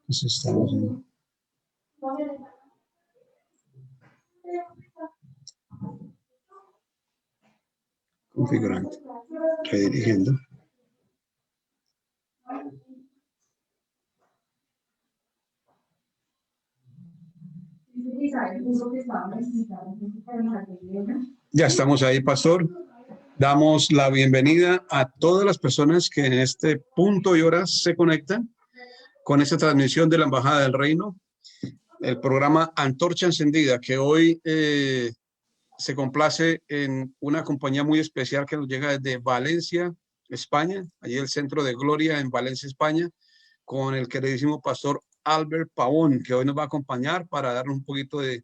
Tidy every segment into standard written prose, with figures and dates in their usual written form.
Pues estamos en... configurando, redirigiendo. Ya estamos ahí, pastor. Damos la bienvenida a todas las personas que en este punto y hora se conectan con esta transmisión de la Embajada del Reino, el programa Antorcha Encendida, que hoy se complace en una compañía muy especial que nos llega desde Valencia, España, allí el Centro de Gloria en Valencia, España, con el queridísimo pastor Albert Pavón, que hoy nos va a acompañar para darnos un poquito de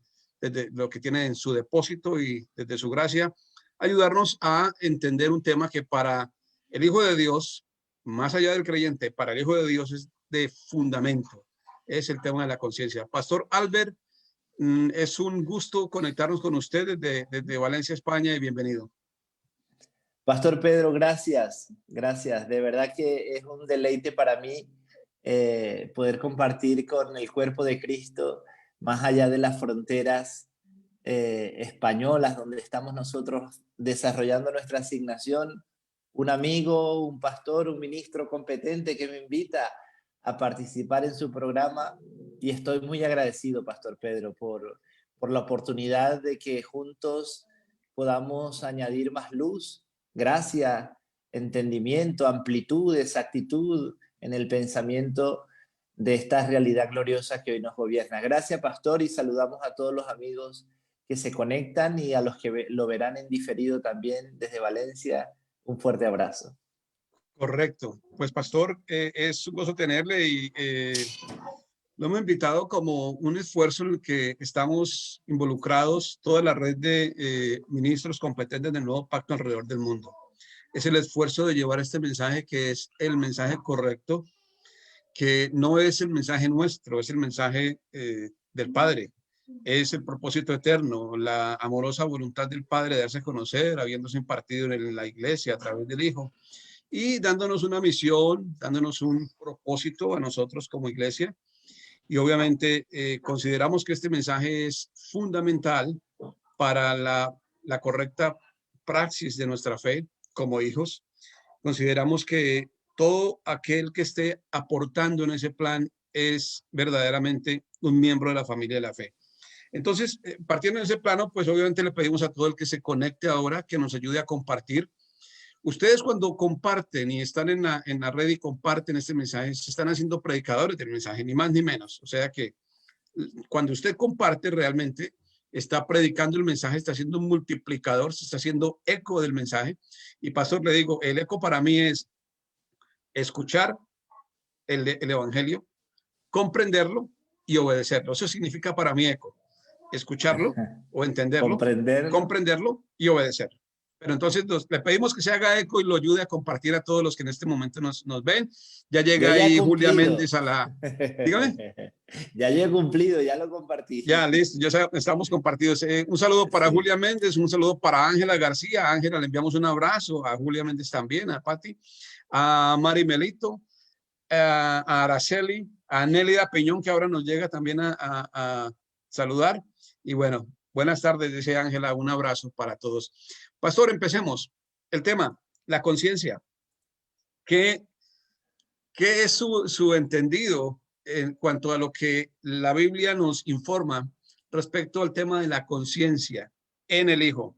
lo que tiene en su depósito y desde su gracia, ayudarnos a entender un tema que para el Hijo de Dios, más allá del creyente, para el Hijo de Dios es de fundamento, es el tema de la conciencia. Pastor Albert, es un gusto conectarnos con usted desde Valencia, España, y bienvenido. Pastor Pedro, gracias, gracias. De verdad que es un deleite para mí poder compartir con el cuerpo de Cristo más allá de las fronteras españolas donde estamos nosotros desarrollando nuestra asignación. Un amigo, un pastor, un ministro competente que me invita a participar en su programa y estoy muy agradecido, Pastor Pedro, por la oportunidad de que juntos podamos añadir más luz, gracia, entendimiento, amplitud, exactitud en el pensamiento de esta realidad gloriosa que hoy nos gobierna. Gracias, pastor, y saludamos a todos los amigos que se conectan y a los que lo verán en diferido también desde Valencia. Un fuerte abrazo. Correcto. Pues, pastor, es un gozo tenerle y lo hemos invitado como un esfuerzo en el que estamos involucrados toda la red de ministros competentes del nuevo pacto alrededor del mundo. Es el esfuerzo de llevar este mensaje que es el mensaje correcto, que no es el mensaje nuestro, es el mensaje del Padre. Es el propósito eterno, la amorosa voluntad del Padre de darse a conocer, habiéndose impartido en la iglesia a través del Hijo y dándonos una misión, dándonos un propósito a nosotros como iglesia. Y obviamente consideramos que este mensaje es fundamental para la correcta praxis de nuestra fe como hijos. Consideramos que todo aquel que esté aportando en ese plan es verdaderamente un miembro de la familia de la fe. Entonces, partiendo de ese plano, pues obviamente le pedimos a todo el que se conecte ahora que nos ayude a compartir. Ustedes cuando comparten y están en la red y comparten este mensaje, se están haciendo predicadores del mensaje, ni más ni menos. O sea que cuando usted comparte realmente, está predicando el mensaje, está haciendo un multiplicador, se está haciendo eco del mensaje. Y pastor, le digo, el eco para mí es escuchar el evangelio, comprenderlo y obedecerlo. Eso significa para mí eco, escucharlo o entenderlo, comprenderlo y obedecerlo. Pero entonces le pedimos que se haga eco y lo ayude a compartir a todos los que en este momento nos ven. Ya llega ahí Julia Méndez a la... Dígame. Ya yo he cumplido, ya lo compartí. Ya, listo, ya estamos compartidos. Un saludo para Julia Méndez, un saludo para Ángela García. A Ángela le enviamos un abrazo, a Julia Méndez también, a Patti, a Mari Melito, a Araceli, a Nélida Peñón, que ahora nos llega también a saludar. Y bueno, buenas tardes, dice Ángela, un abrazo para todos. Pastor, empecemos. El tema, la conciencia. ¿Qué es su entendido en cuanto a lo que la Biblia nos informa respecto al tema de la conciencia en el Hijo?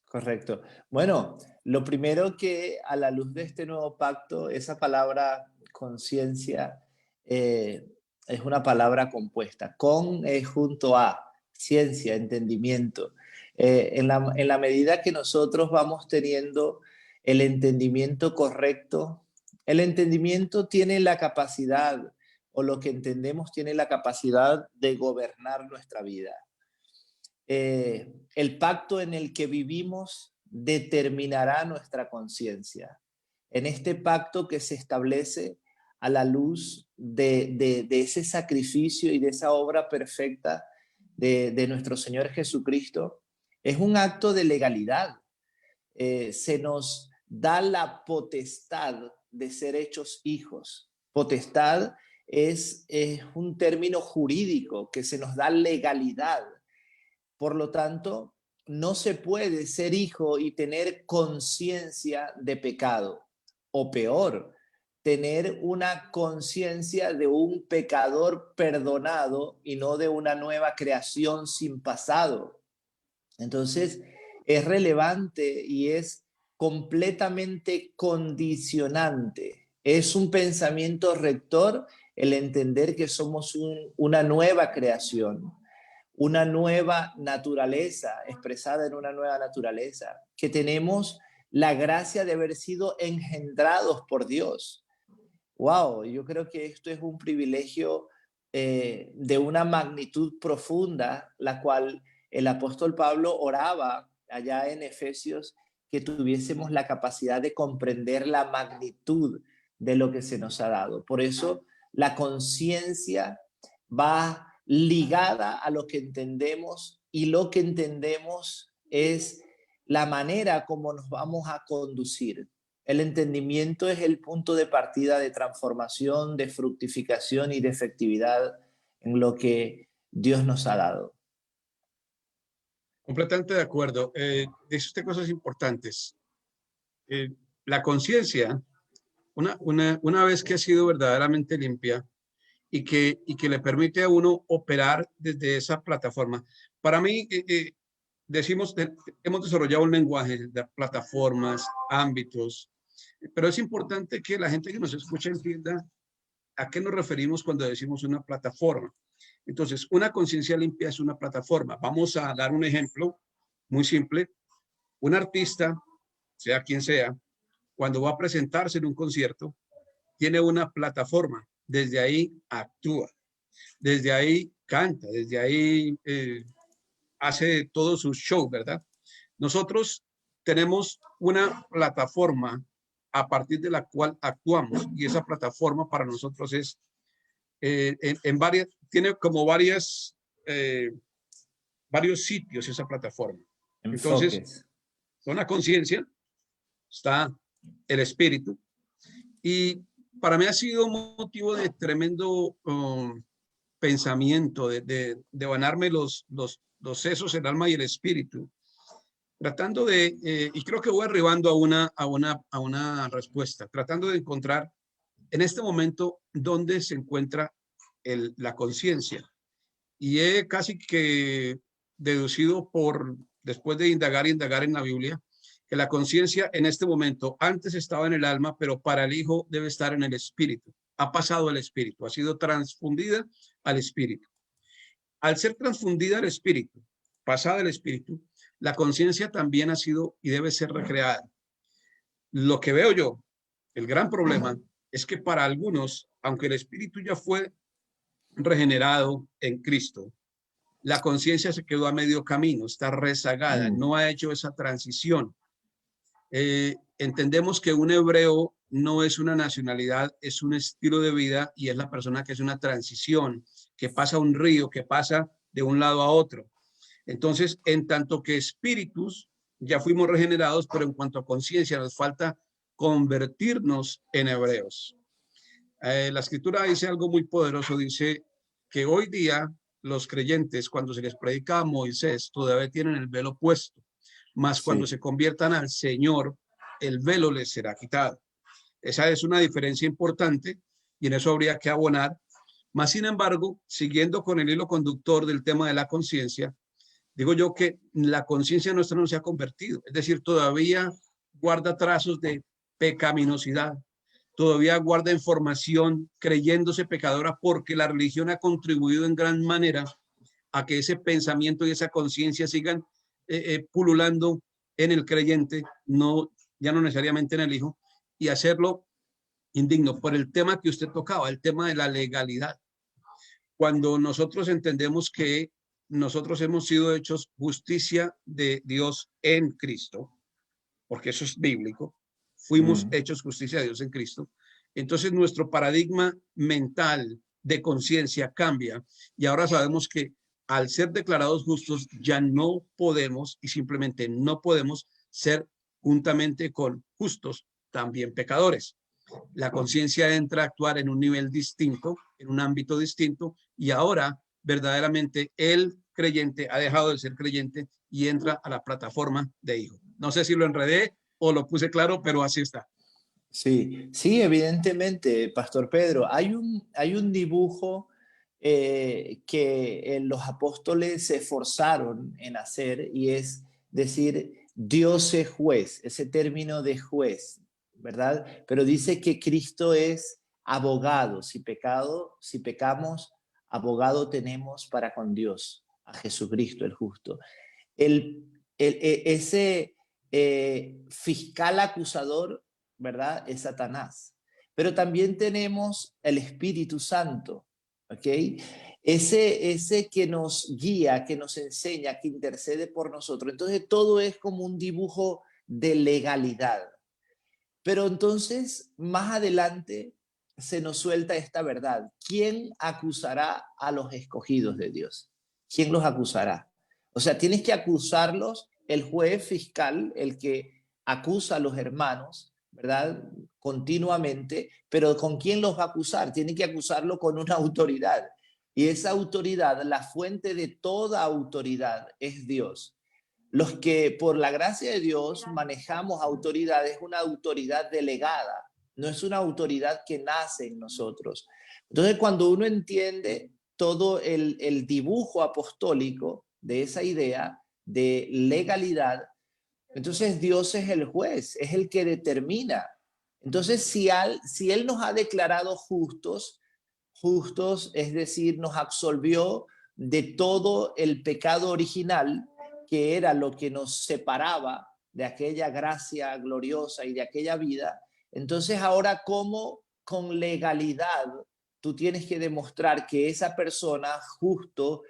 Correcto. Bueno, lo primero que a la luz de este nuevo pacto, esa palabra conciencia es una palabra compuesta. Con es junto a ciencia, entendimiento. En la medida que nosotros vamos teniendo el entendimiento correcto, el entendimiento tiene la capacidad, o lo que entendemos tiene la capacidad de gobernar nuestra vida. El pacto en el que vivimos determinará nuestra conciencia. En este pacto que se establece a la luz de ese sacrificio y de esa obra perfecta de nuestro Señor Jesucristo, es un acto de legalidad. Se nos da la potestad de ser hechos hijos. Potestad es un término jurídico que se nos da legalidad. Por lo tanto, no se puede ser hijo y tener conciencia de pecado. O peor, tener una conciencia de un pecador perdonado y no de una nueva creación sin pasado. Entonces, es relevante y es completamente condicionante. Es un pensamiento rector el entender que somos una nueva creación, una nueva naturaleza, expresada en una nueva naturaleza, que tenemos la gracia de haber sido engendrados por Dios. Wow, yo creo que esto es un privilegio de una magnitud profunda, la cual el apóstol Pablo oraba allá en Efesios, que tuviésemos la capacidad de comprender la magnitud de lo que se nos ha dado. Por eso la conciencia va ligada a lo que entendemos, y lo que entendemos es la manera como nos vamos a conducir. El entendimiento es el punto de partida de transformación, de fructificación y de efectividad en lo que Dios nos ha dado. Completamente de acuerdo. Dice usted cosas importantes. La conciencia, una vez que ha sido verdaderamente limpia y que le permite a uno operar desde esa plataforma. Para mí, hemos desarrollado un lenguaje de plataformas, ámbitos, pero es importante que la gente que nos escucha entienda a qué nos referimos cuando decimos una plataforma. Entonces, una conciencia limpia es una plataforma. Vamos a dar un ejemplo muy simple. Un artista, sea quien sea, cuando va a presentarse en un concierto, tiene una plataforma. Desde ahí actúa, desde ahí canta, desde ahí hace todo su show, ¿verdad? Nosotros tenemos una plataforma a partir de la cual actuamos, y esa plataforma para nosotros es en varias, tiene como varios sitios esa plataforma. Enfoques. Entonces, con la conciencia está el espíritu, y para mí ha sido un motivo de tremendo pensamiento, de ganarme los sesos, el alma y el espíritu, tratando de, y creo que voy arribando a una respuesta, tratando de encontrar en este momento dónde se encuentra la conciencia. Y he casi que deducido después de indagar y indagar en la Biblia, que la conciencia en este momento antes estaba en el alma, pero para el Hijo debe estar en el espíritu. Ha pasado al espíritu, ha sido transfundida al espíritu. Al ser transfundida al espíritu, pasada al espíritu, la conciencia también ha sido y debe ser recreada. Lo que veo yo, el gran problema, es que para algunos, aunque el espíritu ya fue regenerado en Cristo, la conciencia se quedó a medio camino, está rezagada, no ha hecho esa transición. Entendemos que un hebreo no es una nacionalidad, es un estilo de vida, y es la persona que es una transición, que pasa un río, que pasa de un lado a otro. Entonces, en tanto que espíritus, ya fuimos regenerados, pero en cuanto a conciencia nos falta convertirnos en hebreos. La escritura dice algo muy poderoso, dice que hoy día los creyentes, cuando se les predica a Moisés, todavía tienen el velo puesto, mas cuando se conviertan al Señor, el velo les será quitado. Esa es una diferencia importante, y en eso habría que abonar. Mas, sin embargo, siguiendo con el hilo conductor del tema de la conciencia, digo yo que la conciencia nuestra no se ha convertido, es decir, todavía guarda trazos de pecaminosidad, todavía guarda información creyéndose pecadora, porque la religión ha contribuido en gran manera a que ese pensamiento y esa conciencia sigan pululando en el creyente, ya no necesariamente en el Hijo, y hacerlo indigno por el tema que usted tocaba, el tema de la legalidad. Cuando nosotros entendemos que nosotros hemos sido hechos justicia de Dios en Cristo, porque eso es bíblico, fuimos hechos justicia de Dios en Cristo, entonces nuestro paradigma mental de conciencia cambia, y ahora sabemos que al ser declarados justos ya no podemos, y simplemente no podemos ser juntamente con justos también pecadores. La conciencia entra a actuar en un nivel distinto, en un ámbito distinto, y ahora verdaderamente el creyente ha dejado de ser creyente y entra a la plataforma de hijo. No sé si lo enredé o lo puse claro, pero así está. Sí, sí, evidentemente, Pastor Pedro. Hay un dibujo que los apóstoles se esforzaron en hacer y es decir, Dios es juez, ese término de juez, ¿verdad? Pero dice que Cristo es abogado. Si pecamos, abogado tenemos para con Dios, a Jesucristo el justo. Ese fiscal acusador, ¿verdad? Es Satanás. Pero también tenemos el Espíritu Santo, ¿ok? Ese que nos guía, que nos enseña, que intercede por nosotros. Entonces todo es como un dibujo de legalidad. Pero entonces, más adelante, se nos suelta esta verdad. ¿Quién acusará a los escogidos de Dios? ¿Quién los acusará? O sea, tienes que acusarlos, el juez fiscal, el que acusa a los hermanos, ¿verdad? Continuamente, pero ¿con quién los va a acusar? Tiene que acusarlo con una autoridad. Y esa autoridad, la fuente de toda autoridad, es Dios. Los que por la gracia de Dios manejamos autoridad es una autoridad delegada, no es una autoridad que nace en nosotros. Entonces, cuando uno entiende todo el dibujo apostólico de esa idea de legalidad, entonces Dios es el juez, es el que determina. Entonces, si Él nos ha declarado justos, justos, es decir, nos absolvió de todo el pecado original, que era lo que nos separaba de aquella gracia gloriosa y de aquella vida. Entonces ahora, ¿cómo con legalidad tú tienes que demostrar que esa persona justo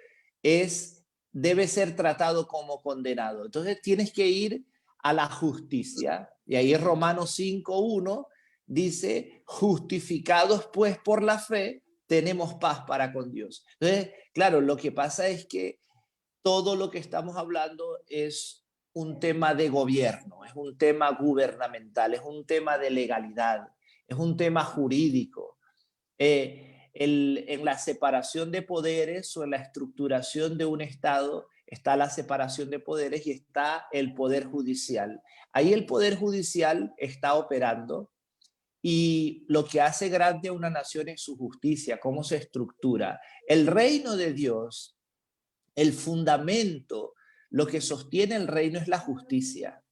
debe ser tratado como condenado? Entonces tienes que ir a la justicia, y ahí Romanos 5:1 dice: justificados pues por la fe, tenemos paz para con Dios. Entonces, claro, lo que pasa es que todo lo que estamos hablando es un tema de gobierno, es un tema gubernamental, es un tema de legalidad, es un tema jurídico. En la separación de poderes o en la estructuración de un Estado está la separación de poderes y está el poder judicial. Ahí el poder judicial está operando y lo que hace grande a una nación es su justicia, cómo se estructura. El reino de Dios, el fundamento, lo que sostiene el reino es la justicia.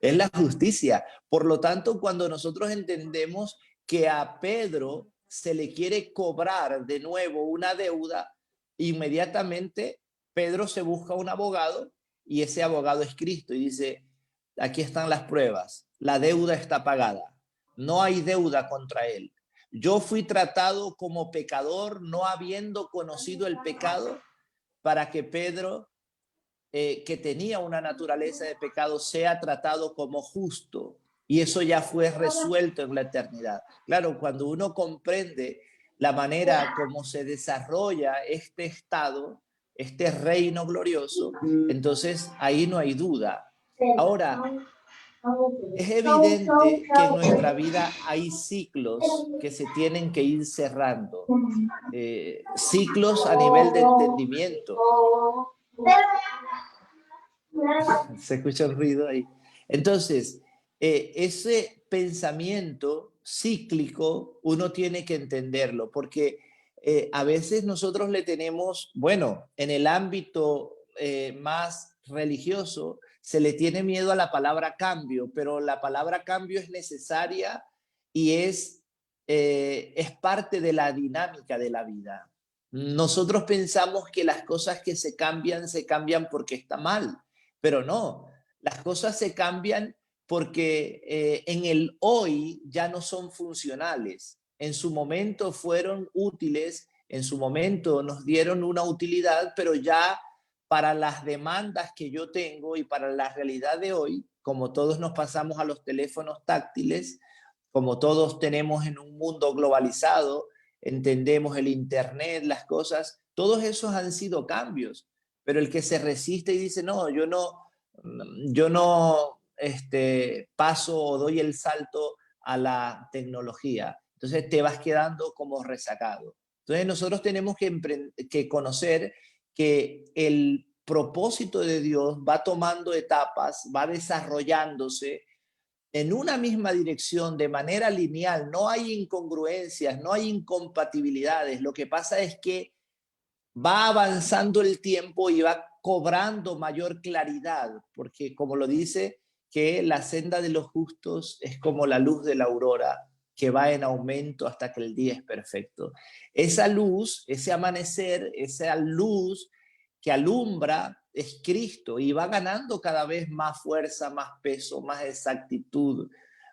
Es la justicia. Por lo tanto, cuando nosotros entendemos que a Pedro se le quiere cobrar de nuevo una deuda, inmediatamente Pedro se busca un abogado y ese abogado es Cristo y dice: aquí están las pruebas, la deuda está pagada, no hay deuda contra él. Yo fui tratado como pecador, no habiendo conocido el pecado, para que Pedro, que tenía una naturaleza de pecado, sea tratado como justo. Y eso ya fue resuelto en la eternidad. Claro, cuando uno comprende la manera como se desarrolla este estado, este reino glorioso, entonces ahí no hay duda. Ahora, es evidente que en nuestra vida hay ciclos que se tienen que ir cerrando, ciclos a nivel de entendimiento. Se escucha el ruido ahí. Entonces, ese pensamiento cíclico uno tiene que entenderlo, porque a veces nosotros le tenemos, bueno, en el ámbito más religioso, se le tiene miedo a la palabra cambio, pero la palabra cambio es necesaria y es parte de la dinámica de la vida. Nosotros pensamos que las cosas que se cambian porque está mal, pero no, las cosas se cambian porque en el hoy ya no son funcionales. En su momento fueron útiles, en su momento nos dieron una utilidad, pero ya para las demandas que yo tengo y para la realidad de hoy, como todos nos pasamos a los teléfonos táctiles, como todos tenemos en un mundo globalizado, entendemos el internet, las cosas, todos esos han sido cambios, pero el que se resiste y dice: no, yo no paso o doy el salto a la tecnología. Entonces te vas quedando como rezagado. Entonces nosotros tenemos que conocer que el propósito de Dios va tomando etapas, va desarrollándose en una misma dirección de manera lineal. No hay incongruencias, no hay incompatibilidades. Lo que pasa es que va avanzando el tiempo y va cobrando mayor claridad, porque como lo dice, que la senda de los justos es como la luz de la aurora, que va en aumento hasta que el día es perfecto. Esa luz, ese amanecer, esa luz que alumbra es Cristo y va ganando cada vez más fuerza, más peso, más exactitud,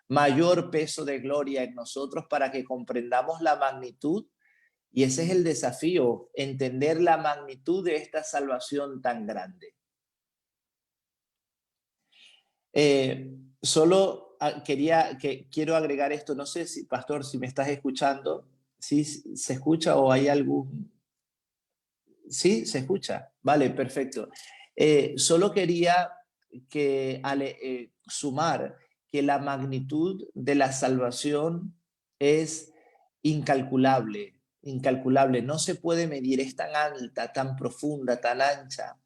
mayor peso de gloria en nosotros para que comprendamos la magnitud. Y ese es el desafío, entender la magnitud de esta salvación tan grande. Solo quiero agregar esto, no sé si, pastor, si me estás escuchando, si se escucha o hay algún... Sí, se escucha. Vale, perfecto. Solo quería sumar que la magnitud de la salvación es incalculable, incalculable. No se puede medir, es tan alta, tan profunda, tan ancha,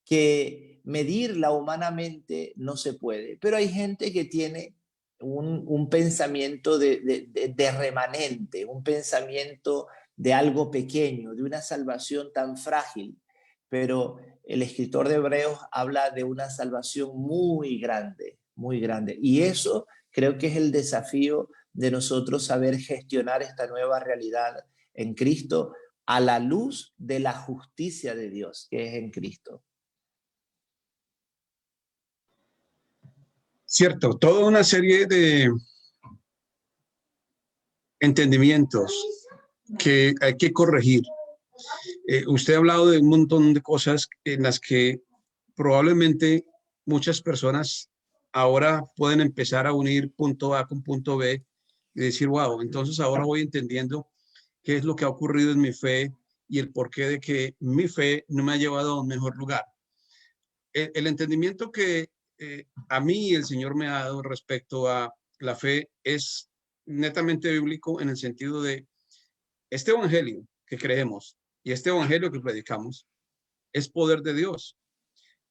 que medirla humanamente no se puede. Pero hay gente que tiene un pensamiento de remanente, un pensamiento de algo pequeño, de una salvación tan frágil. Pero el escritor de Hebreos habla de una salvación muy grande, muy grande. Y eso creo que es el desafío de nosotros, saber gestionar esta nueva realidad en Cristo a la luz de la justicia de Dios que es en Cristo. Cierto, toda una serie de entendimientos que hay que corregir. Usted ha hablado de un montón de cosas en las que probablemente muchas personas ahora pueden empezar a unir punto A con punto B y decir, wow, entonces ahora voy entendiendo qué es lo que ha ocurrido en mi fe y el porqué de que mi fe no me ha llevado a un mejor lugar. El entendimiento que a mí el Señor me ha dado respecto a la fe es netamente bíblico en el sentido de este evangelio que creemos y este evangelio que predicamos es poder de Dios,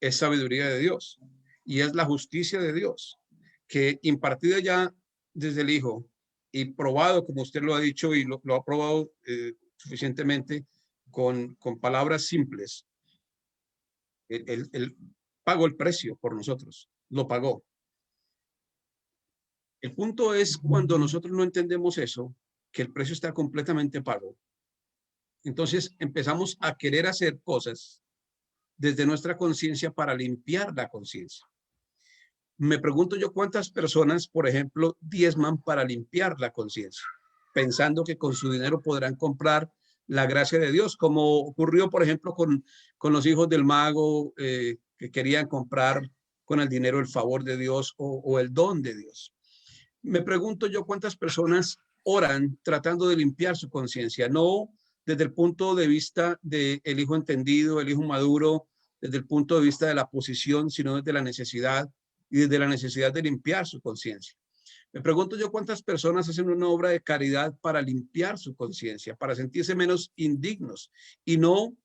es sabiduría de Dios y es la justicia de Dios que impartida ya desde el Hijo y probado, como usted lo ha dicho y lo ha probado suficientemente con palabras simples. Él pagó el precio por nosotros, lo pagó. El punto es cuando nosotros no entendemos eso, que el precio está completamente pago. Entonces empezamos a querer hacer cosas desde nuestra conciencia para limpiar la conciencia. Me pregunto yo cuántas personas, por ejemplo, diezman para limpiar la conciencia, pensando que con su dinero podrán comprar la gracia de Dios, como ocurrió, por ejemplo, con los hijos del mago que querían comprar con el dinero el favor de Dios o el don de Dios. Me pregunto yo cuántas personas oran tratando de limpiar su conciencia, no desde el punto de vista del hijo entendido, el hijo maduro, desde el punto de vista de la posición, sino desde la necesidad y desde la necesidad de limpiar su conciencia. Me pregunto yo cuántas personas hacen una obra de caridad para limpiar su conciencia, para sentirse menos indignos y no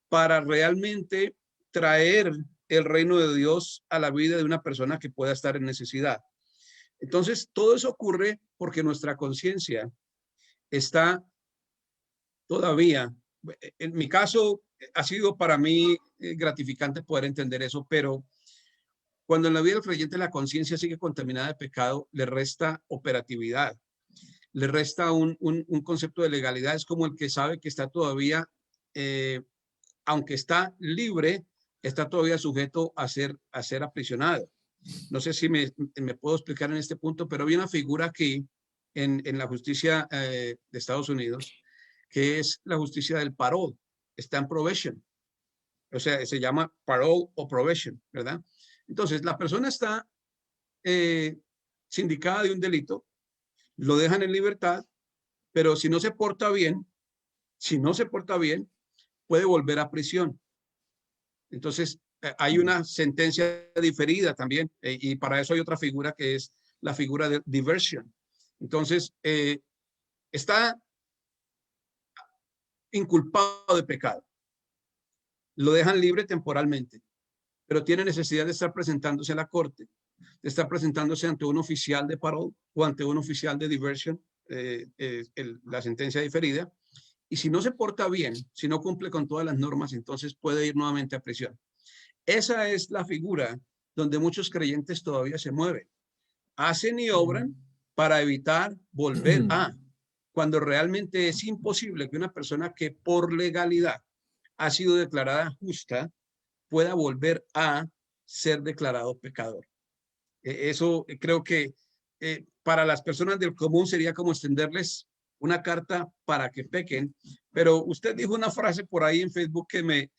para realmente traer el reino de Dios a la vida de una persona que pueda estar en necesidad. Entonces, todo eso ocurre porque nuestra conciencia está todavía, en mi caso, ha sido para mí gratificante poder entender eso, pero cuando en la vida del creyente la conciencia sigue contaminada de pecado, le resta operatividad, le resta un concepto de legalidad. Es como el que sabe que está todavía, aunque está libre, está todavía sujeto a ser aprisionado. No sé si me puedo explicar en este punto, pero hay una figura aquí en la justicia de Estados Unidos, que es la justicia del parole, está en probation. O sea, se llama parole o probation, ¿verdad? Entonces, la persona está sindicada de un delito, lo dejan en libertad, pero si no se porta bien, puede volver a prisión. Entonces, hay una sentencia diferida también, y para eso hay otra figura que es la figura de diversion. Entonces, está inculpado de pecado. Lo dejan libre temporalmente, pero tiene necesidad de estar presentándose a la corte, de estar presentándose ante un oficial de parole o ante un oficial de diversion, la sentencia diferida. Y si no se porta bien, si no cumple con todas las normas, entonces puede ir nuevamente a prisión. Esa es la figura donde muchos creyentes todavía se mueven. Hacen y obran para evitar volver a, cuando realmente es imposible que una persona que por legalidad ha sido declarada justa pueda volver a ser declarado pecador. Eso creo que para las personas del común sería como extenderles una carta para que pequen, pero usted dijo una frase por ahí en Facebook que me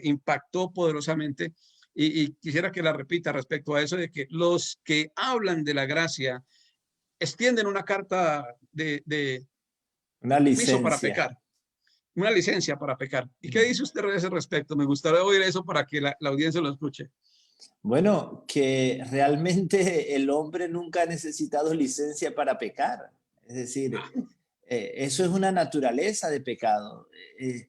impactó poderosamente y quisiera que la repita respecto a eso de que los que hablan de la gracia extienden una carta de Una permiso para licencia. pecar, una licencia para pecar. ¿Y qué dice usted a ese respecto? Me gustaría oír eso para que la audiencia lo escuche. Bueno, que realmente el hombre nunca ha necesitado licencia para pecar. Es decir, eso es una naturaleza de pecado.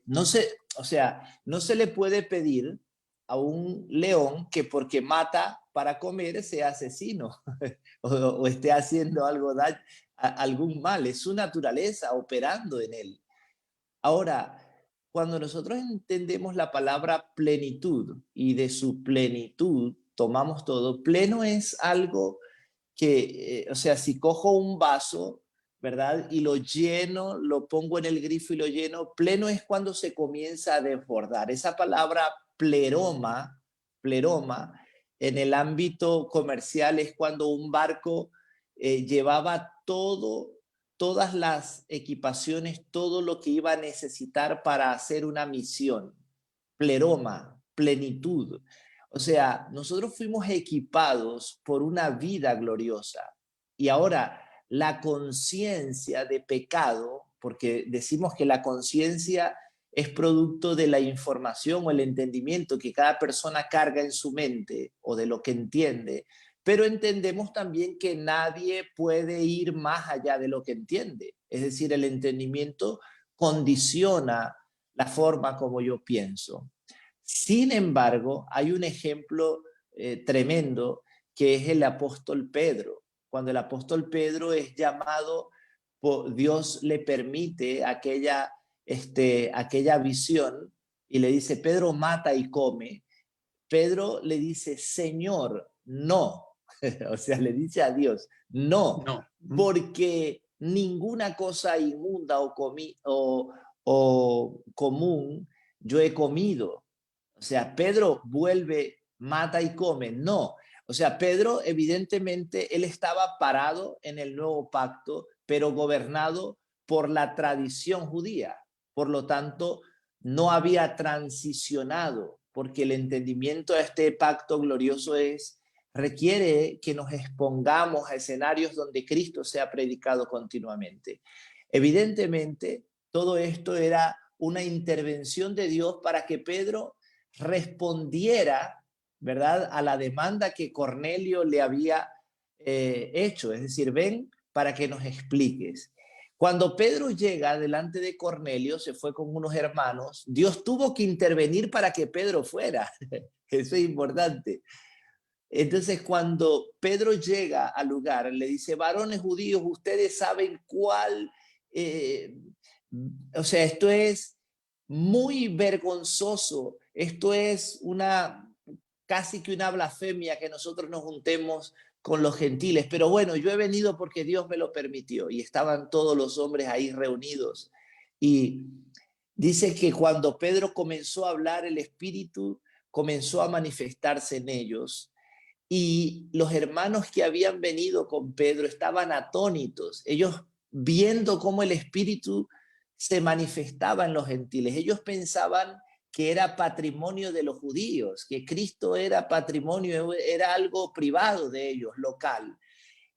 No se, o sea, no se le puede pedir a un león que porque mata para comer sea asesino o esté haciendo algún mal. Es su naturaleza operando en él. Ahora, cuando nosotros entendemos la palabra plenitud y de su plenitud tomamos todo, pleno es algo que, o sea, si cojo un vaso, ¿verdad? Y lo lleno, lo pongo en el grifo y lo lleno, pleno es cuando se comienza a desbordar. Esa palabra pleroma, en el ámbito comercial es cuando un barco llevaba todas las equipaciones, todo lo que iba a necesitar para hacer una misión. Pleroma, plenitud. O sea, nosotros fuimos equipados por una vida gloriosa. Y ahora, la conciencia de pecado, porque decimos que la conciencia es producto de la información o el entendimiento que cada persona carga en su mente o de lo que entiende, pero entendemos también que nadie puede ir más allá de lo que entiende. Es decir, el entendimiento condiciona la forma como yo pienso. Sin embargo, hay un ejemplo tremendo que es el apóstol Pedro. Cuando el apóstol Pedro es llamado, Dios le permite aquella visión y le dice, Pedro, mata y come. Pedro le dice, Señor, no. O sea, le dice a Dios, no, No. porque ninguna cosa inmunda o común yo he comido. O sea, Pedro vuelve, mata y come. No. O sea, Pedro, evidentemente, él estaba parado en el nuevo pacto, pero gobernado por la tradición judía. Por lo tanto, no había transicionado, porque el entendimiento de este pacto glorioso requiere que nos expongamos a escenarios donde Cristo sea predicado continuamente. Evidentemente, todo esto era una intervención de Dios para que Pedro respondiera, ¿verdad?, a la demanda que Cornelio le había hecho. Es decir, ven para que nos expliques. Cuando Pedro llega delante de Cornelio, se fue con unos hermanos, Dios tuvo que intervenir para que Pedro fuera. Eso es importante. Entonces, cuando Pedro llega al lugar, le dice, varones judíos, ustedes saben cuál, o sea, esto es muy vergonzoso, esto es casi que una blasfemia que nosotros nos juntemos con los gentiles, pero bueno, yo he venido porque Dios me lo permitió y estaban todos los hombres ahí reunidos. Y dice que cuando Pedro comenzó a hablar, el Espíritu comenzó a manifestarse en ellos. Y los hermanos que habían venido con Pedro estaban atónitos, ellos viendo cómo el Espíritu se manifestaba en los gentiles. Ellos pensaban que era patrimonio de los judíos, que Cristo era patrimonio, era algo privado de ellos, local.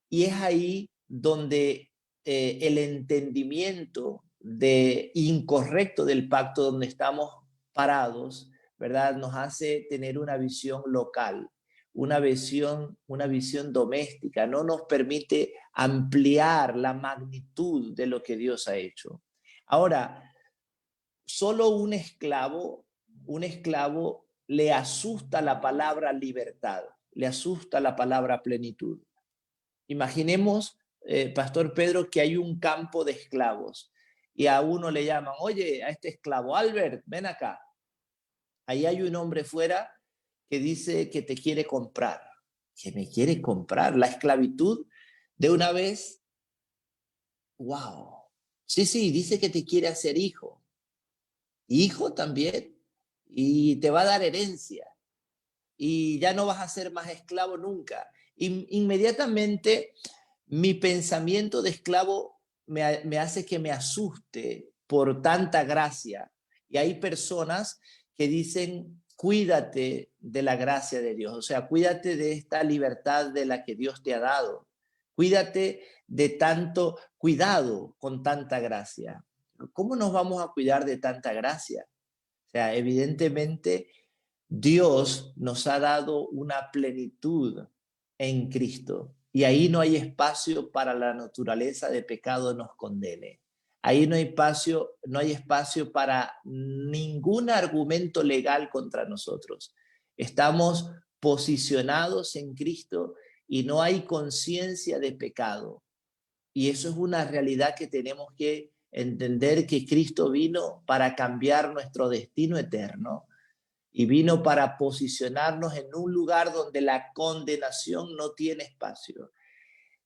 Y es ahí donde el entendimiento incorrecto del pacto donde estamos parados, ¿verdad?, nos hace tener una visión local, una visión doméstica, no nos permite ampliar la magnitud de lo que Dios ha hecho. Ahora, solo un esclavo le asusta la palabra libertad, le asusta la palabra plenitud. Imaginemos, Pastor Pedro, que hay un campo de esclavos y a uno le llaman, oye, a este esclavo, Albert, ven acá. Ahí hay un hombre fuera que dice que te quiere comprar, que me quiere comprar. La esclavitud de una vez, wow. Sí, sí, dice que te quiere hacer hijo también, y te va a dar herencia, y ya no vas a ser más esclavo nunca. Inmediatamente mi pensamiento de esclavo me hace que me asuste por tanta gracia. Y hay personas que dicen, cuídate de la gracia de Dios, o sea, cuídate de esta libertad de la que Dios te ha dado. Cuídate de tanto cuidado con tanta gracia. ¿Cómo nos vamos a cuidar de tanta gracia? O sea, evidentemente Dios nos ha dado una plenitud en Cristo y ahí no hay espacio para la naturaleza de pecado nos condene. Ahí no hay espacio para ningún argumento legal contra nosotros. Estamos posicionados en Cristo y no hay conciencia de pecado. Y eso es una realidad que tenemos que entender, que Cristo vino para cambiar nuestro destino eterno y vino para posicionarnos en un lugar donde la condenación no tiene espacio.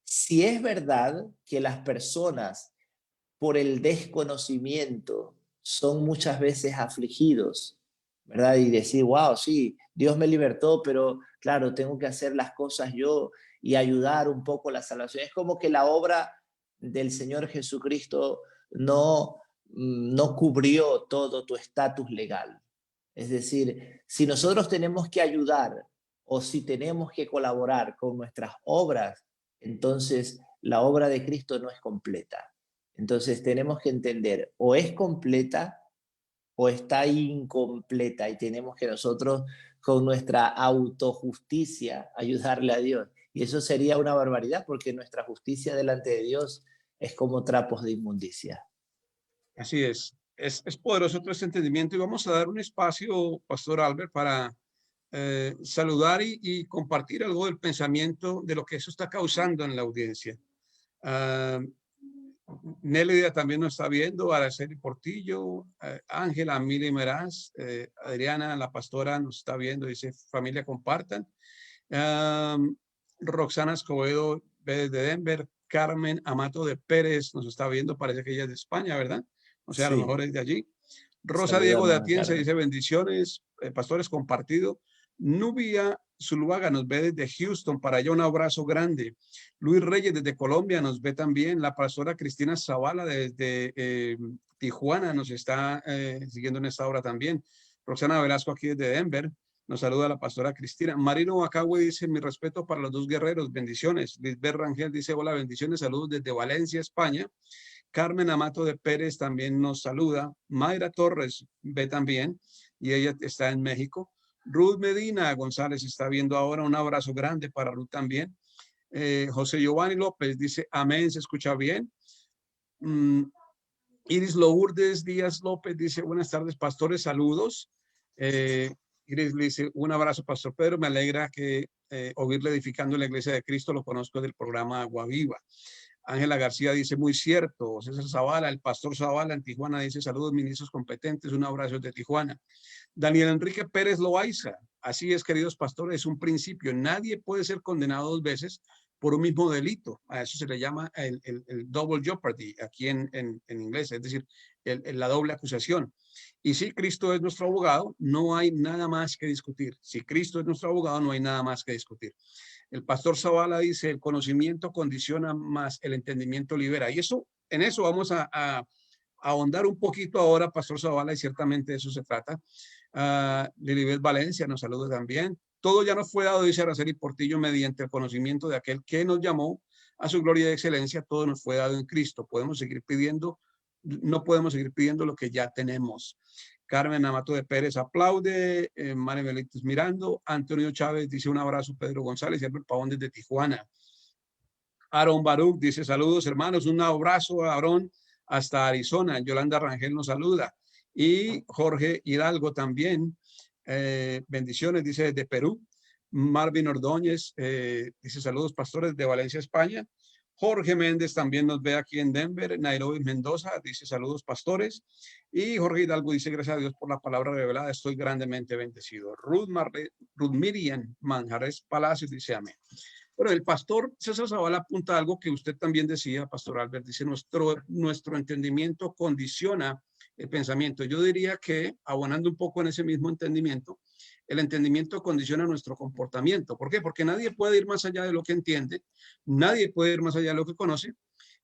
Si es verdad que las personas por el desconocimiento son muchas veces afligidos, ¿verdad? Y decir, wow, sí, Dios me libertó, pero claro, tengo que hacer las cosas yo y ayudar un poco la salvación. Es como que la obra del Señor Jesucristo no cubrió todo tu estatus legal. Es decir, si nosotros tenemos que ayudar o si tenemos que colaborar con nuestras obras, entonces la obra de Cristo no es completa. Entonces tenemos que entender, o es completa o está incompleta y tenemos que nosotros con nuestra autojusticia ayudarle a Dios. Y eso sería una barbaridad porque nuestra justicia delante de Dios es como trapos de inmundicia. Así es. Es poderoso todo este entendimiento y vamos a dar un espacio, Pastor Albert, para saludar y compartir algo del pensamiento de lo que eso está causando en la audiencia. Nélida también nos está viendo, Araceli Portillo, Ángela, Mili Meraz, Adriana, la pastora, nos está viendo, dice, familia, compartan. Roxana Escobedo, desde Denver. Carmen Amato de Pérez nos está viendo, parece que ella es de España, ¿verdad? O sea, sí, a lo mejor es de allí. Rosa Saluda, Diego de Atienza dice, bendiciones, pastores, compartido. Nubia Zuluaga nos ve desde Houston, para allá un abrazo grande. Luis Reyes desde Colombia nos ve también. La pastora Cristina Zavala desde Tijuana nos está siguiendo en esta hora también. Roxana Velasco aquí desde Denver. Nos saluda la pastora Cristina. Marino Bacagüe dice, mi respeto para los dos guerreros, bendiciones. Lisbeth Rangel dice, hola, bendiciones, saludos desde Valencia, España. Carmen Amato de Pérez también nos saluda. Mayra Torres ve también y ella está en México. Ruth Medina González está viendo ahora. Un abrazo grande para Ruth también. José Giovanni López dice, amén, se escucha bien. Iris Lourdes Díaz López dice, buenas tardes, pastores, saludos. Iris le dice, un abrazo, Pastor Pedro, me alegra que oírle edificando en la Iglesia de Cristo, lo conozco del programa Agua Viva. Ángela García dice, muy cierto. César Zavala, el pastor Zavala en Tijuana dice, saludos ministros competentes, un abrazo de Tijuana. Daniel Enrique Pérez Loaiza, así es, queridos pastores, es un principio, nadie puede ser condenado dos veces por un mismo delito, a eso se le llama el double jeopardy aquí en inglés, es decir, la doble acusación. Y si Cristo es nuestro abogado, no hay nada más que discutir. Si Cristo es nuestro abogado, no hay nada más que discutir. El pastor Zavala dice, el conocimiento condiciona más, el entendimiento libera. Y eso, en eso vamos a ahondar un poquito ahora, pastor Zavala, y ciertamente de eso se trata. Lilibet Valencia nos saluda también. Todo ya nos fue dado, dice Araceli Portillo, mediante el conocimiento de aquel que nos llamó a su gloria y excelencia. Todo nos fue dado en Cristo. Podemos seguir pidiendo, no podemos seguir pidiendo lo que ya tenemos. Carmen Amato de Pérez aplaude. María Belitos mirando. Antonio Chávez dice un abrazo. Pedro González y Albert Pavón desde Tijuana. Aaron Baruch dice saludos hermanos. Un abrazo a Aaron hasta Arizona. Yolanda Rangel nos saluda. Y Jorge Hidalgo también. Bendiciones, dice desde Perú. Marvin Ordóñez dice saludos pastores de Valencia, España. Jorge Méndez también nos ve aquí en Denver. Nairobi Mendoza dice saludos pastores. Y Jorge Hidalgo dice gracias a Dios por la palabra revelada, estoy grandemente bendecido. Ruth Miriam Manjares Palacios dice amén. Bueno, el pastor César Zavala apunta a algo que usted también decía, pastor Albert, dice nuestro entendimiento condiciona el pensamiento. Yo diría que, abonando un poco en ese mismo entendimiento, el entendimiento condiciona nuestro comportamiento. ¿Por qué? Porque nadie puede ir más allá de lo que entiende, nadie puede ir más allá de lo que conoce,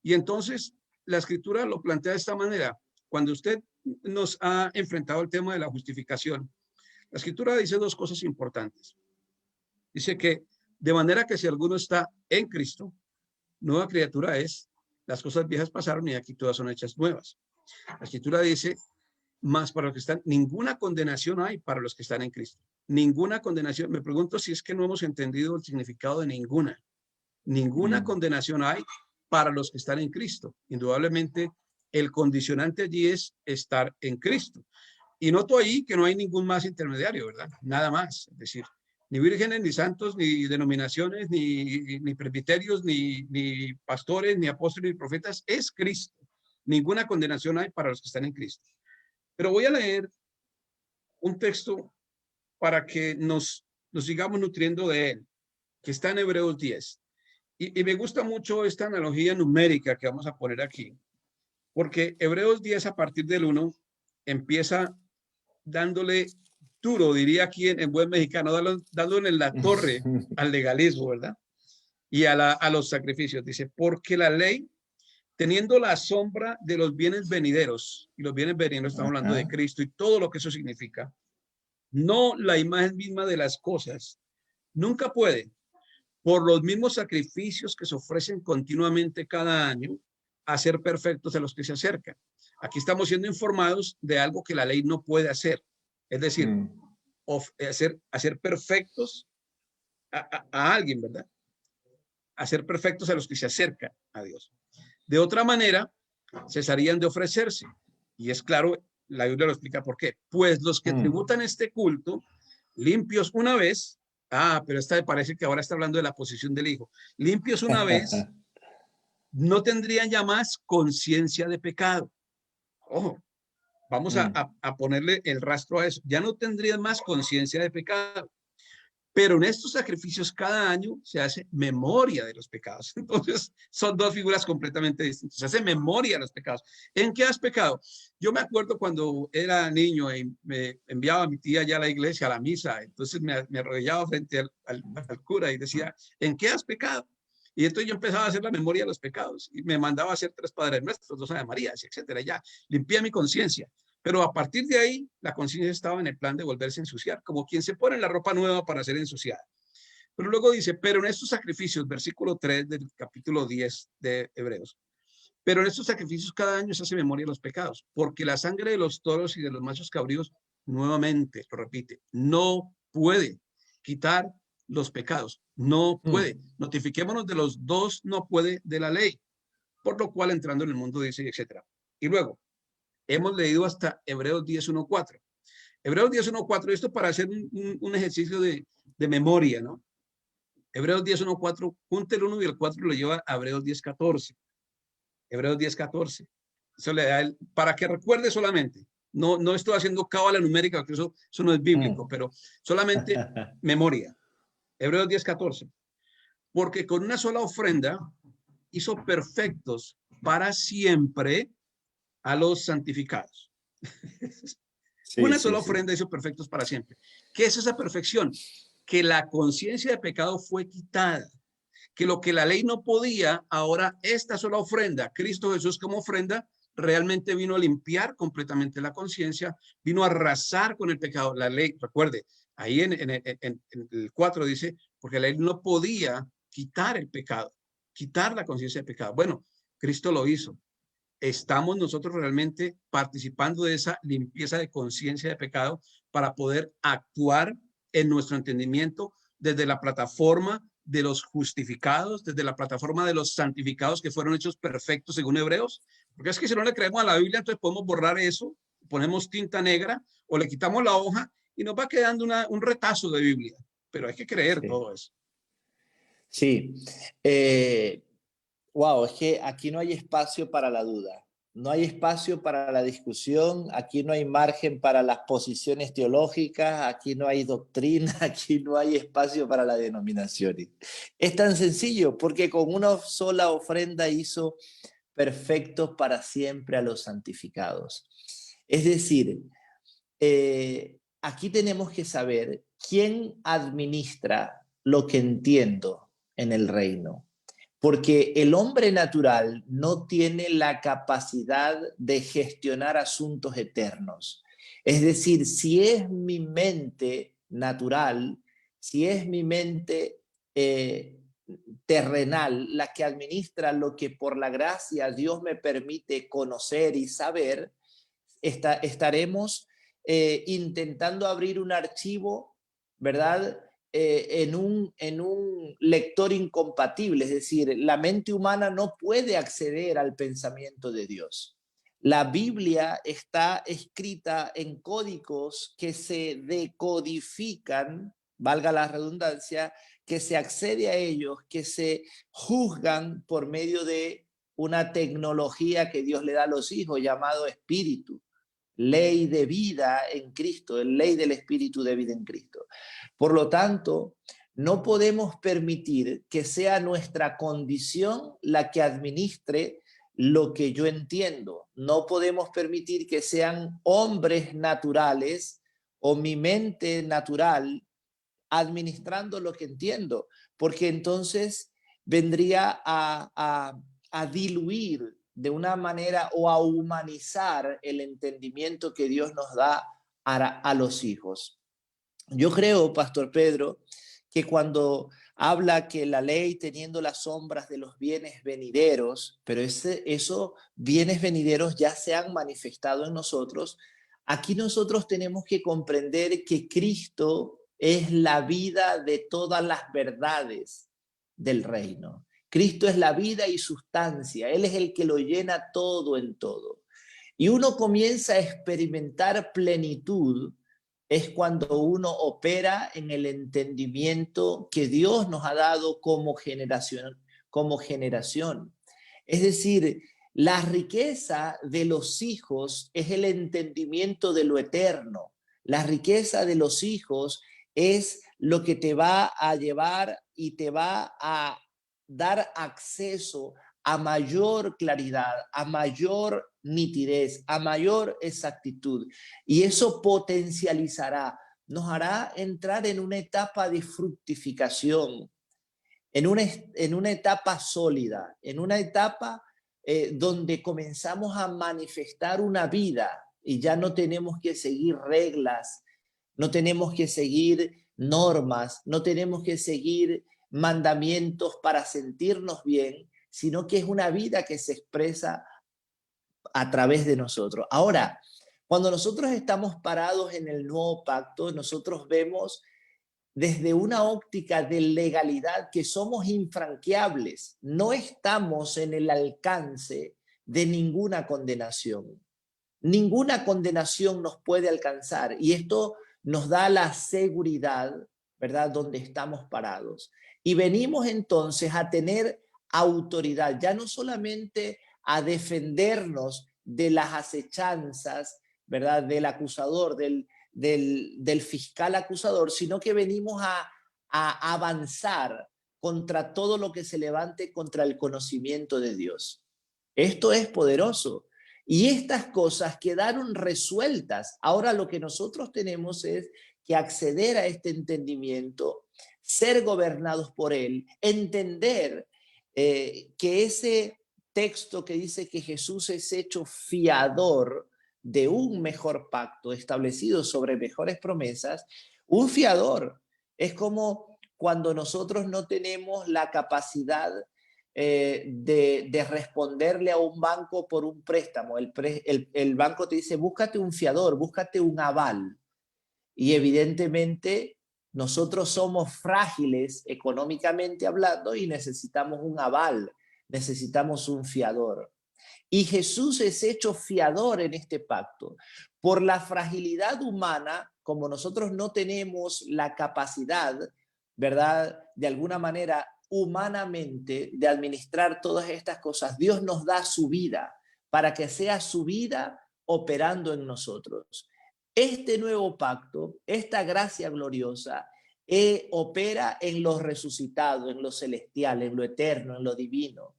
y entonces la escritura lo plantea de esta manera. Cuando usted nos ha enfrentado el tema de la justificación, la escritura dice dos cosas importantes. Dice que de manera que si alguno está en Cristo, nueva criatura es, las cosas viejas pasaron y aquí todas son hechas nuevas. La escritura dice, más para los que están, ninguna condenación hay para los que están en Cristo. Ninguna condenación. Me pregunto si es que no hemos entendido el significado de ninguna. Ninguna condenación hay para los que están en Cristo. Indudablemente, el condicionante allí es estar en Cristo. Y noto ahí que no hay ningún más intermediario, ¿verdad? Nada más. Es decir, ni vírgenes, ni santos, ni denominaciones, ni presbiterios, ni pastores, ni apóstoles, ni profetas. Es Cristo. Ninguna condenación hay para los que están en Cristo. Pero voy a leer un texto para que nos sigamos nutriendo de él, que está en Hebreos 10. Y me gusta mucho esta analogía numérica que vamos a poner aquí, porque Hebreos 10 a partir del 1 empieza dándole duro, diría aquí en buen mexicano, dándole en la torre al legalismo, ¿verdad? Y a los sacrificios. Dice, porque la ley, teniendo la sombra de los bienes venideros, y los bienes venideros estamos hablando de Cristo y todo lo que eso significa, no la imagen misma de las cosas, nunca puede, por los mismos sacrificios que se ofrecen continuamente cada año, hacer perfectos a los que se acercan. Aquí estamos siendo informados de algo que la ley no puede hacer, es decir, hacer perfectos a alguien, ¿verdad? Hacer perfectos a los que se acercan a Dios. De otra manera, cesarían de ofrecerse. Y es claro, la Biblia lo explica por qué. Pues los que tributan este culto, limpios una vez, pero esta me parece que ahora está hablando de la posición del Hijo, limpios una vez, no tendrían ya más conciencia de pecado. Ojo, vamos a ponerle el rastro a eso. Ya no tendrían más conciencia de pecado. Pero en estos sacrificios cada año se hace memoria de los pecados. Entonces son dos figuras completamente distintas. Se hace memoria de los pecados. ¿En qué has pecado? Yo me acuerdo cuando era niño y me enviaba a mi tía ya a la iglesia, a la misa. Entonces me arrodillaba frente al cura y decía, ¿en qué has pecado? Y entonces yo empezaba a hacer la memoria de los pecados y me mandaba a hacer 3 Padres Nuestros, 2 Ave Marías, etcétera. Ya limpié mi conciencia. Pero a partir de ahí, la conciencia estaba en el plan de volverse a ensuciar, como quien se pone la ropa nueva para ser ensuciada. Pero luego dice, pero en estos sacrificios, versículo 3 del capítulo 10 de Hebreos, pero en estos sacrificios cada año se hace memoria de los pecados, porque la sangre de los toros y de los machos cabríos, nuevamente, lo repite, no puede quitar los pecados, no puede. Notifiquémonos de los dos no puede de la ley, por lo cual entrando en el mundo dice, etcétera. Y luego, hemos leído hasta Hebreos 10:1-4. Hebreos 10:1-4, esto para hacer un ejercicio de memoria, ¿no? Hebreos 10:1-4, junta el 1 y el 4 lo lleva a Hebreos 10:14. Hebreos 10:14. Eso le da para que recuerde solamente. No estoy haciendo cábala numérica, porque eso no es bíblico, pero solamente memoria. Hebreos 10:14. Porque con una sola ofrenda hizo perfectos para siempre a los santificados. Una sola ofrenda hizo perfectos para siempre. ¿Qué es esa perfección? Que la conciencia de pecado fue quitada. Que lo que la ley no podía, ahora esta sola ofrenda, Cristo Jesús como ofrenda, realmente vino a limpiar completamente la conciencia, vino a arrasar con el pecado. La ley, recuerde, ahí en el 4 dice, porque la ley no podía quitar el pecado, quitar la conciencia de pecado. Bueno, Cristo lo hizo. ¿estamos nosotros realmente participando de esa limpieza de conciencia de pecado para poder actuar en nuestro entendimiento desde la plataforma de los justificados, desde la plataforma de los santificados que fueron hechos perfectos según Hebreos? Porque es que si no le creemos a la Biblia, entonces podemos borrar eso, ponemos tinta negra o le quitamos la hoja y nos va quedando un retazo de Biblia. Pero hay que creer Sí. todo eso. Sí. Wow, es que aquí no hay espacio para la duda, no hay espacio para la discusión, aquí no hay margen para las posiciones teológicas, aquí no hay doctrina, aquí no hay espacio para las denominaciones. Es tan sencillo porque con una sola ofrenda hizo perfectos para siempre a los santificados. Es decir, aquí tenemos que saber quién administra lo que entiendo en el reino. Porque el hombre natural no tiene la capacidad de gestionar asuntos eternos. Es decir, si es mi mente natural, si es mi mente terrenal la que administra lo que por la gracia Dios me permite conocer y saber, estaremos intentando abrir un archivo, ¿verdad? En un lector incompatible, es decir, la mente humana no puede acceder al pensamiento de Dios. La Biblia está escrita en códigos que se decodifican, valga la redundancia, que se accede a ellos, que se juzgan por medio de una tecnología que Dios le da a los hijos llamado espíritu, ley de vida en Cristo, ley del espíritu de vida en Cristo. Por lo tanto, no podemos permitir que sea nuestra condición la que administre lo que yo entiendo. No podemos permitir que sean hombres naturales o mi mente natural administrando lo que entiendo, porque entonces vendría a diluir de una manera o a humanizar el entendimiento que Dios nos da a los hijos. Yo creo, Pastor Pedro, que cuando habla que la ley teniendo las sombras de los bienes venideros, pero esos bienes venideros ya se han manifestado en nosotros, aquí nosotros tenemos que comprender que Cristo es la vida de todas las verdades del reino. Cristo es la vida y sustancia, Él es el que lo llena todo en todo. Y uno comienza a experimentar plenitud es cuando uno opera en el entendimiento que Dios nos ha dado como generación, como generación. Es decir, la riqueza de los hijos es el entendimiento de lo eterno. La riqueza de los hijos es lo que te va a llevar y te va a dar acceso a mayor claridad, a mayor nitidez, a mayor exactitud. Y eso potencializará, nos hará entrar en una etapa de fructificación, en una etapa sólida, en una etapa donde comenzamos a manifestar una vida y ya no tenemos que seguir reglas, no tenemos que seguir normas, no tenemos que seguir mandamientos para sentirnos bien, sino que es una vida que se expresa a través de nosotros. Ahora, cuando nosotros estamos parados en el nuevo pacto, nosotros vemos desde una óptica de legalidad que somos infranqueables, no estamos en el alcance de ninguna condenación. Ninguna condenación nos puede alcanzar y esto nos da la seguridad, ¿verdad?, donde estamos parados. Y venimos entonces a tener autoridad, ya no solamente a defendernos de las acechanzas, ¿verdad?, del acusador, del fiscal acusador, sino que venimos a avanzar contra todo lo que se levante contra el conocimiento de Dios. Esto es poderoso. Y estas cosas quedaron resueltas. Ahora lo que nosotros tenemos es que acceder a este entendimiento, ser gobernados por él, entender que ese texto que dice que Jesús es hecho fiador de un mejor pacto establecido sobre mejores promesas, un fiador es como cuando nosotros no tenemos la capacidad de responderle a un banco por un préstamo. El banco te dice, búscate un fiador, búscate un aval. Y evidentemente nosotros somos frágiles económicamente hablando y necesitamos un aval, necesitamos un fiador. Y Jesús es hecho fiador en este pacto. Por la fragilidad humana, como nosotros no tenemos la capacidad, ¿verdad? De alguna manera, humanamente, de administrar todas estas cosas, Dios nos da su vida para que sea su vida operando en nosotros. Este nuevo pacto, esta gracia gloriosa, opera en lo resucitado, en lo celestial, en lo eterno, en lo divino.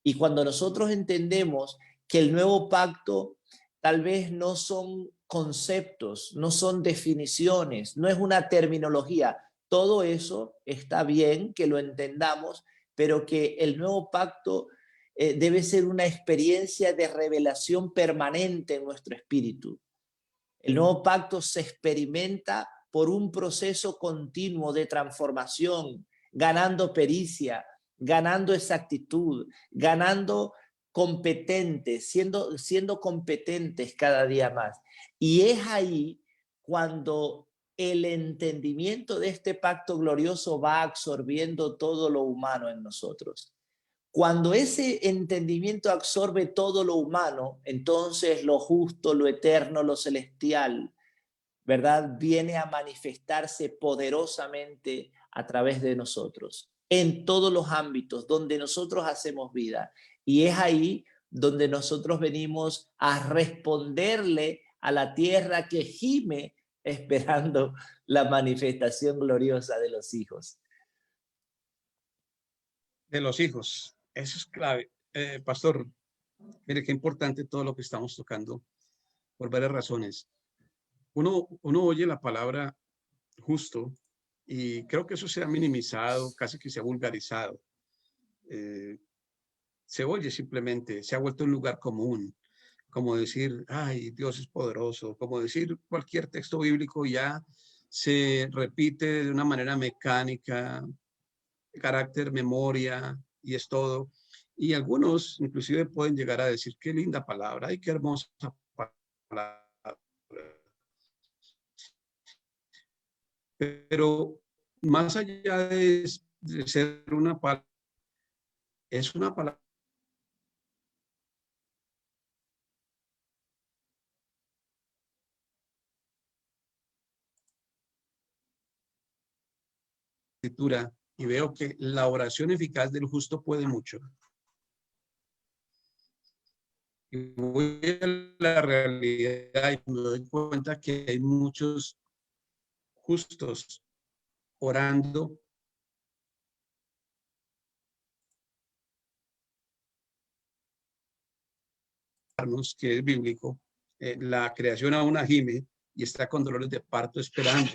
Y cuando nosotros entendemos que el nuevo pacto tal vez no son conceptos, no son definiciones, no es una terminología, todo eso está bien que lo entendamos, pero que el nuevo pacto debe ser una experiencia de revelación permanente en nuestro espíritu. El nuevo pacto se experimenta por un proceso continuo de transformación, ganando pericia, ganando exactitud, ganando competentes, siendo competentes cada día más. Y es ahí cuando el entendimiento de este pacto glorioso va absorbiendo todo lo humano en nosotros. Cuando ese entendimiento absorbe todo lo humano, entonces lo justo, lo eterno, lo celestial, ¿verdad? Viene a manifestarse poderosamente a través de nosotros, en todos los ámbitos donde nosotros hacemos vida. Y es ahí donde nosotros venimos a responderle a la tierra que gime esperando la manifestación gloriosa de los hijos. De los hijos. Eso es clave. Pastor, mire qué importante todo lo que estamos tocando por varias razones. Uno oye la palabra justo y creo que eso se ha minimizado, casi que se ha vulgarizado. Se oye simplemente, se ha vuelto un lugar común, como decir, ay, Dios es poderoso, como decir cualquier texto bíblico ya se repite de una manera mecánica, de carácter memoria, y es todo. Y algunos inclusive pueden llegar a decir, qué linda palabra, ay, qué hermosa palabra. Pero más allá de ser una palabra, es una palabra escritura y veo que la oración eficaz del justo puede mucho. Y voy a la realidad y me doy cuenta que hay muchos justos orando que es bíblico, la creación aún gime y está con dolores de parto esperando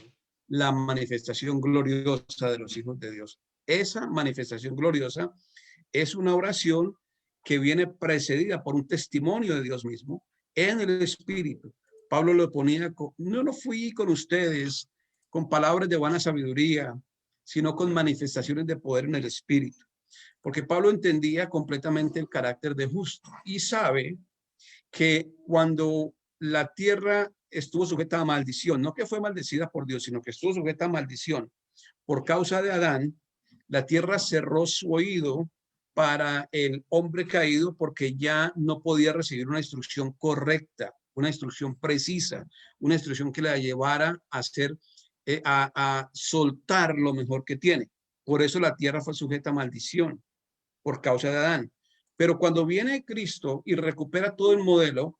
la manifestación gloriosa de los hijos de Dios. Esa manifestación gloriosa es una oración que viene precedida por un testimonio de Dios mismo en el Espíritu. Pablo lo ponía, no fui con ustedes con palabras de buena sabiduría, sino con manifestaciones de poder en el Espíritu. Porque Pablo entendía completamente el carácter de justo y sabe que cuando la tierra estuvo sujeta a maldición, no que fue maldecida por Dios, sino que estuvo sujeta a maldición por causa de Adán, la tierra cerró su oído para el hombre caído porque ya no podía recibir una instrucción correcta, una instrucción precisa, una instrucción que la llevara a hacer, a soltar lo mejor que tiene. Por eso la tierra fue sujeta a maldición por causa de Adán. Pero cuando viene Cristo y recupera todo el modelo,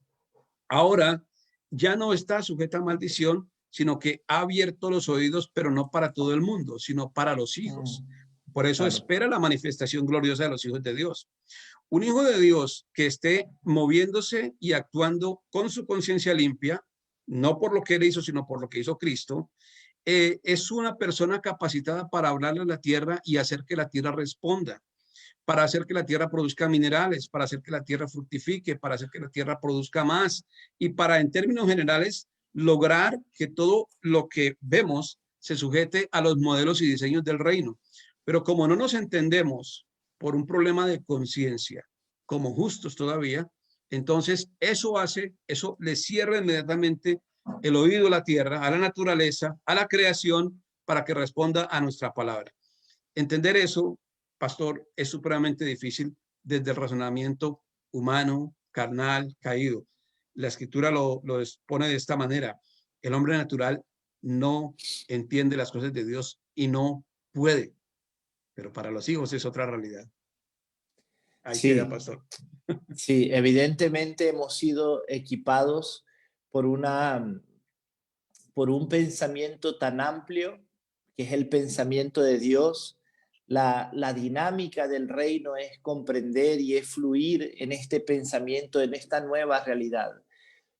ahora ya no está sujeta a maldición, sino que ha abierto los oídos, pero no para todo el mundo, sino para los hijos. Por eso claro, espera la manifestación gloriosa de los hijos de Dios. Un hijo de Dios que esté moviéndose y actuando con su conciencia limpia, no por lo que él hizo, sino por lo que hizo Cristo, es una persona capacitada para hablarle a la tierra y hacer que la tierra responda, para hacer que la tierra produzca minerales, para hacer que la tierra fructifique, para hacer que la tierra produzca más y para, en términos generales, lograr que todo lo que vemos se sujete a los modelos y diseños del reino. Pero como no nos entendemos por un problema de conciencia, como justos todavía, entonces eso le cierra inmediatamente el oído a la tierra, a la naturaleza, a la creación, para que responda a nuestra palabra. Entender eso, pastor, es supremamente difícil desde el razonamiento humano, carnal, caído. La escritura lo expone de esta manera. El hombre natural no entiende las cosas de Dios y no puede, pero para los hijos es otra realidad. Ahí queda, Sí, pastor. sí, evidentemente hemos sido equipados por por un pensamiento tan amplio, que es el pensamiento de Dios. La dinámica del reino es comprender y es fluir en este pensamiento, en esta nueva realidad.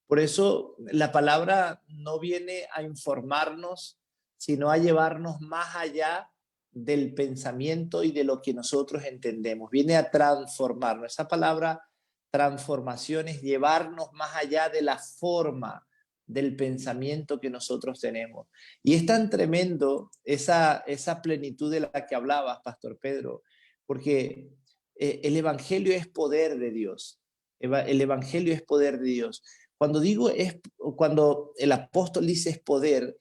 Por eso la palabra no viene a informarnos, sino a llevarnos más allá del pensamiento y de lo que nosotros entendemos. Viene a transformarnos. Esa palabra transformación es llevarnos más allá de la forma del pensamiento que nosotros tenemos. Y es tan tremendo esa plenitud de la que hablabas, Pastor Pedro, porque el Evangelio es poder de Dios. El Evangelio es poder de Dios. Cuando el apóstol dice es poder,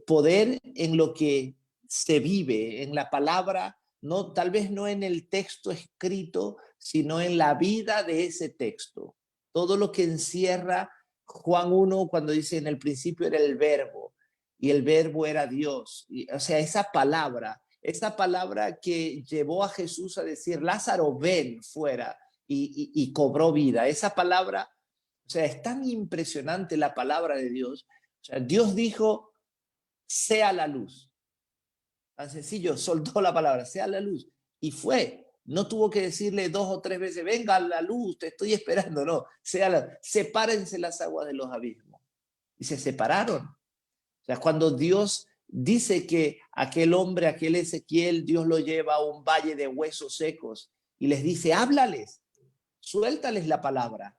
poder en lo que se vive, en la palabra, no, tal vez no en el texto escrito, sino en la vida de ese texto. Todo lo que encierra Juan 1 cuando dice en el principio era el verbo y el verbo era Dios. O sea, esa palabra que llevó a Jesús a decir, Lázaro, ven fuera, y cobró vida. Esa palabra, o sea, es tan impresionante la palabra de Dios. O sea, Dios dijo, sea la luz. Tan sencillo, soltó la palabra, sea la luz. Y fue. No tuvo que decirle 2 o 3 veces, venga la luz, te estoy esperando. No, sepárense las aguas de los abismos. Y se separaron. O sea, cuando Dios dice que aquel hombre, aquel Ezequiel, Dios lo lleva a un valle de huesos secos y les dice, háblales, suéltales la palabra.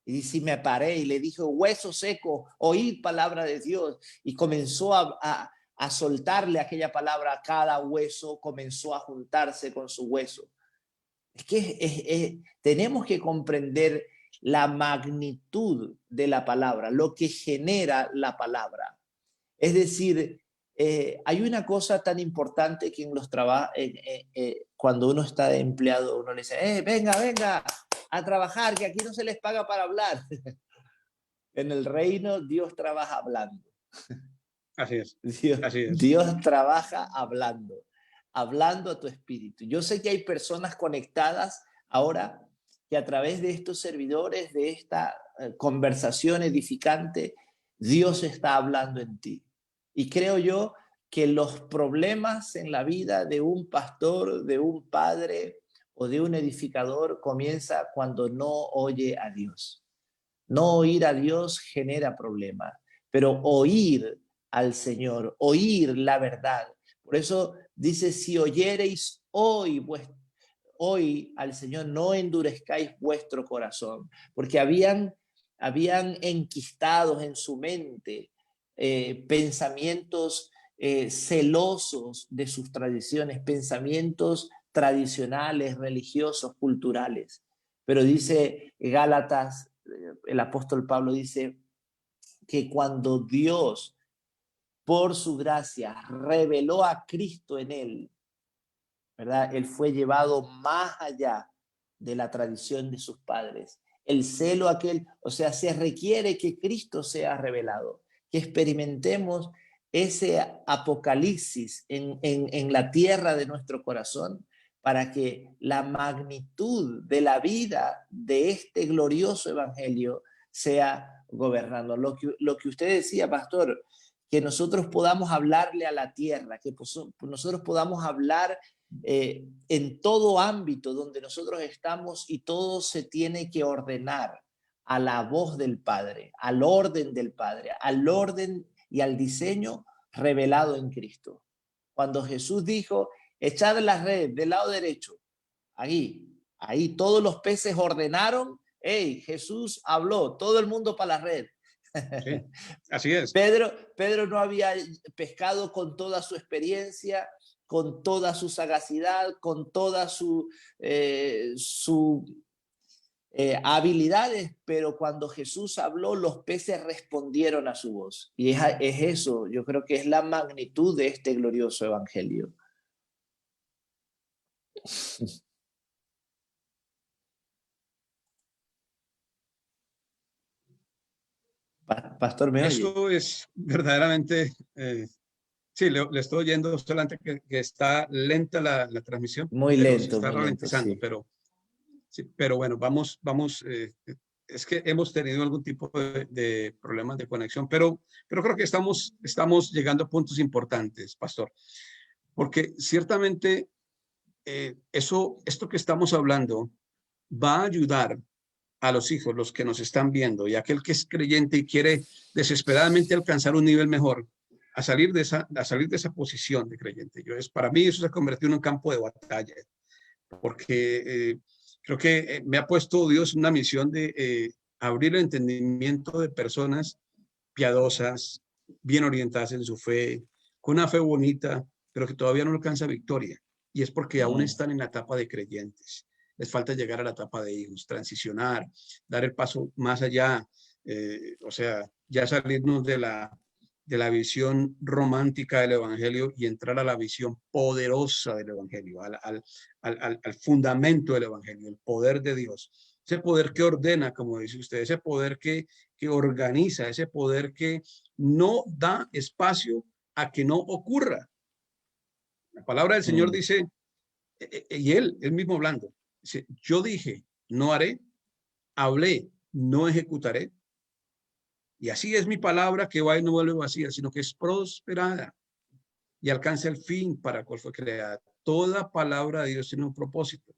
Y si me paré y le dije, hueso seco, oíd palabra de Dios. Y comenzó a soltarle aquella palabra a cada hueso, comenzó a juntarse con su hueso. Es que tenemos que comprender la magnitud de la palabra, lo que genera la palabra. Es decir, hay una cosa tan importante que en los trabajos, cuando uno está de empleado, uno le dice, venga, venga a trabajar, que aquí no se les paga para hablar. En el reino, Dios trabaja hablando. Así es, Dios, así es. Dios trabaja hablando, hablando a tu espíritu. Yo sé que hay personas conectadas ahora que a través de estos servidores, de esta conversación edificante, Dios está hablando en ti. Y creo yo que los problemas en la vida de un pastor, de un padre o de un edificador comienza cuando no oye a Dios. No oír a Dios genera problemas, pero oír al Señor, oír la verdad. Por eso dice, si oyereis hoy al Señor, no endurezcáis vuestro corazón, porque habían enquistados en su mente pensamientos celosos de sus tradiciones, pensamientos tradicionales, religiosos, culturales. Pero dice Gálatas, el apóstol Pablo dice que cuando Dios, por su gracia, reveló a Cristo en él, ¿verdad? Él fue llevado más allá de la tradición de sus padres. El celo aquel, o sea, se requiere que Cristo sea revelado, que experimentemos ese apocalipsis en la tierra de nuestro corazón para que la magnitud de la vida de este glorioso evangelio sea gobernando. Lo que usted decía, pastor, que nosotros podamos hablarle a la tierra, que nosotros podamos hablar en todo ámbito donde nosotros estamos y todo se tiene que ordenar a la voz del Padre, al orden del Padre, al orden y al diseño revelado en Cristo. Cuando Jesús dijo, echad la red del lado derecho, ahí todos los peces ordenaron, hey, Jesús habló, todo el mundo para la red. Sí, así es. Pedro no había pescado con toda su experiencia con toda su sagacidad, con toda su habilidades, pero cuando Jesús habló, los peces respondieron a su voz. Y es eso, yo creo que es la magnitud de este glorioso evangelio. Pastor, ¿me oye? Eso es verdaderamente, sí, le estoy oyendo solamente que está lenta la transmisión, pero se está Muy lento, ralentizando, sí. sí, pero bueno, vamos, es que hemos tenido algún tipo de problemas de conexión, pero creo que estamos llegando a puntos importantes, pastor, porque ciertamente esto que estamos hablando va a ayudar a los hijos, los que nos están viendo, y aquel que es creyente y quiere desesperadamente alcanzar un nivel mejor, a salir de esa posición de creyente. Para mí eso se ha convertido en un campo de batalla, porque creo que me ha puesto Dios una misión de abrir el entendimiento de personas piadosas, bien orientadas en su fe, con una fe bonita, pero que todavía no alcanza victoria. Y es porque aún están en la etapa de creyentes. Les falta llegar a la etapa de hijos, transicionar, dar el paso más allá, o sea, ya salirnos de la visión romántica del Evangelio y entrar a la visión poderosa del Evangelio, al fundamento del Evangelio, el poder de Dios. Ese poder que ordena, como dice usted, ese poder que organiza, ese poder que no da espacio a que no ocurra. La palabra del Señor dice, y él mismo hablando, dice, yo dije, no haré, hablé, no ejecutaré. Y así es mi palabra que va y no vuelve vacía, sino que es prosperada y alcanza el fin para el cual fue creada. Toda palabra de Dios tiene un propósito.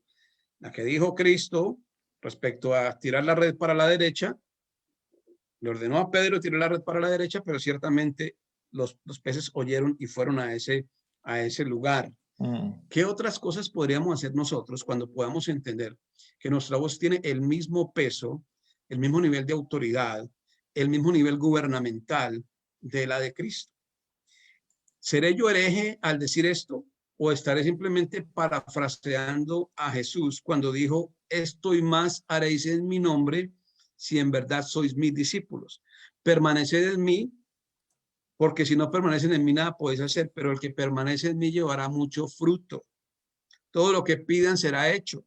La que dijo Cristo respecto a tirar la red para la derecha, le ordenó a Pedro tirar la red para la derecha, pero ciertamente los peces oyeron y fueron a ese lugar. ¿Qué otras cosas podríamos hacer nosotros cuando podamos entender que nuestra voz tiene el mismo peso, el mismo nivel de autoridad, el mismo nivel gubernamental de la de Cristo? ¿Seré yo hereje al decir esto o estaré simplemente parafraseando a Jesús cuando dijo, esto y más haréis en mi nombre si en verdad sois mis discípulos? Permaneced en mí, porque si no permanecen en mí nada podéis hacer, pero el que permanece en mí llevará mucho fruto. Todo lo que pidan será hecho.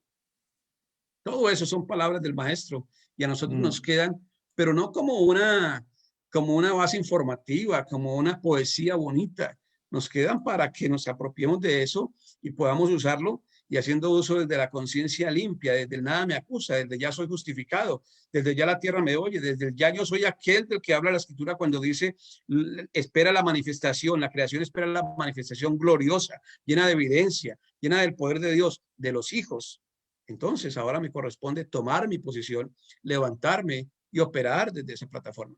Todo eso son palabras del maestro y a nosotros nos quedan, pero no como una base informativa, como una poesía bonita. Nos quedan para que nos apropiemos de eso y podamos usarlo y haciendo uso desde la conciencia limpia, desde el nada me acusa, desde ya soy justificado, desde ya la tierra me oye, desde el ya yo soy aquel del que habla la escritura cuando dice espera la manifestación, la creación espera la manifestación gloriosa, llena de evidencia, llena del poder de Dios, de los hijos. Entonces, ahora me corresponde tomar mi posición, levantarme y operar desde esa plataforma.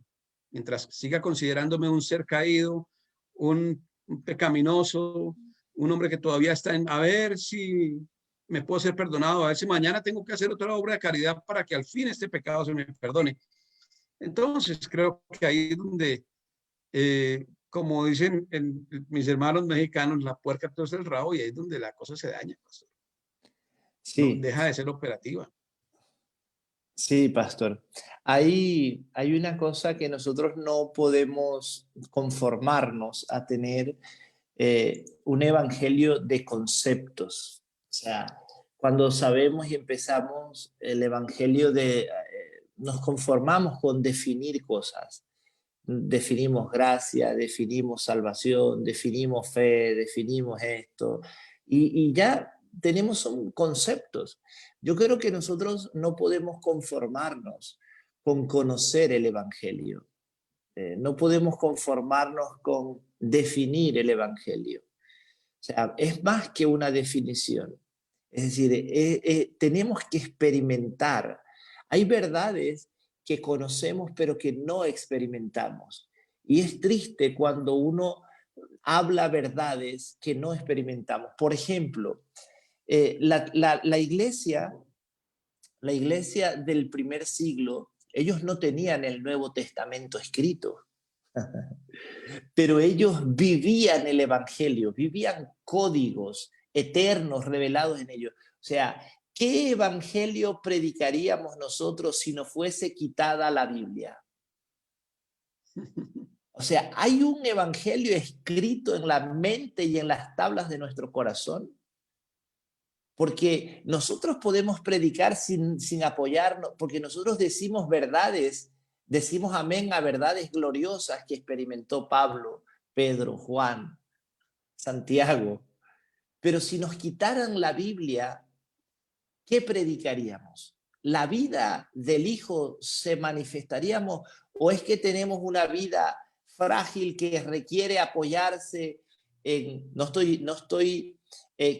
Mientras siga considerándome un ser caído, un pecaminoso, un hombre que todavía está a ver si me puedo ser perdonado, a ver si mañana tengo que hacer otra obra de caridad para que al fin este pecado se me perdone. Entonces, creo que ahí es donde, como dicen mis hermanos mexicanos, la puerca torce el rabo y ahí es donde la cosa se daña. No Sí, deja de ser operativa. sí, pastor. Hay una cosa que nosotros no podemos conformarnos a tener un evangelio de conceptos. O sea, cuando sabemos y empezamos el evangelio nos conformamos con definir cosas. Definimos gracia, definimos salvación, definimos fe, definimos esto, y ya tenemos son conceptos. Yo creo que nosotros no podemos conformarnos con conocer el Evangelio. No podemos conformarnos con definir el Evangelio. O sea, es más que una definición. Es decir, tenemos que experimentar. Hay verdades que conocemos pero que no experimentamos. Y es triste cuando uno habla verdades que no experimentamos. Por ejemplo, la iglesia del primer siglo, ellos no tenían el Nuevo Testamento escrito. Pero ellos vivían el evangelio, vivían códigos eternos revelados en ellos. O sea, ¿qué evangelio predicaríamos nosotros si no fuese quitada la Biblia? O sea, ¿hay un evangelio escrito en la mente y en las tablas de nuestro corazón? Porque nosotros podemos predicar sin apoyarnos, porque nosotros decimos verdades, decimos amén a verdades gloriosas que experimentó Pablo, Pedro, Juan, Santiago. Pero si nos quitaran la Biblia, ¿qué predicaríamos? ¿La vida del Hijo se manifestaríamos o es que tenemos una vida frágil que requiere apoyarse en... No estoy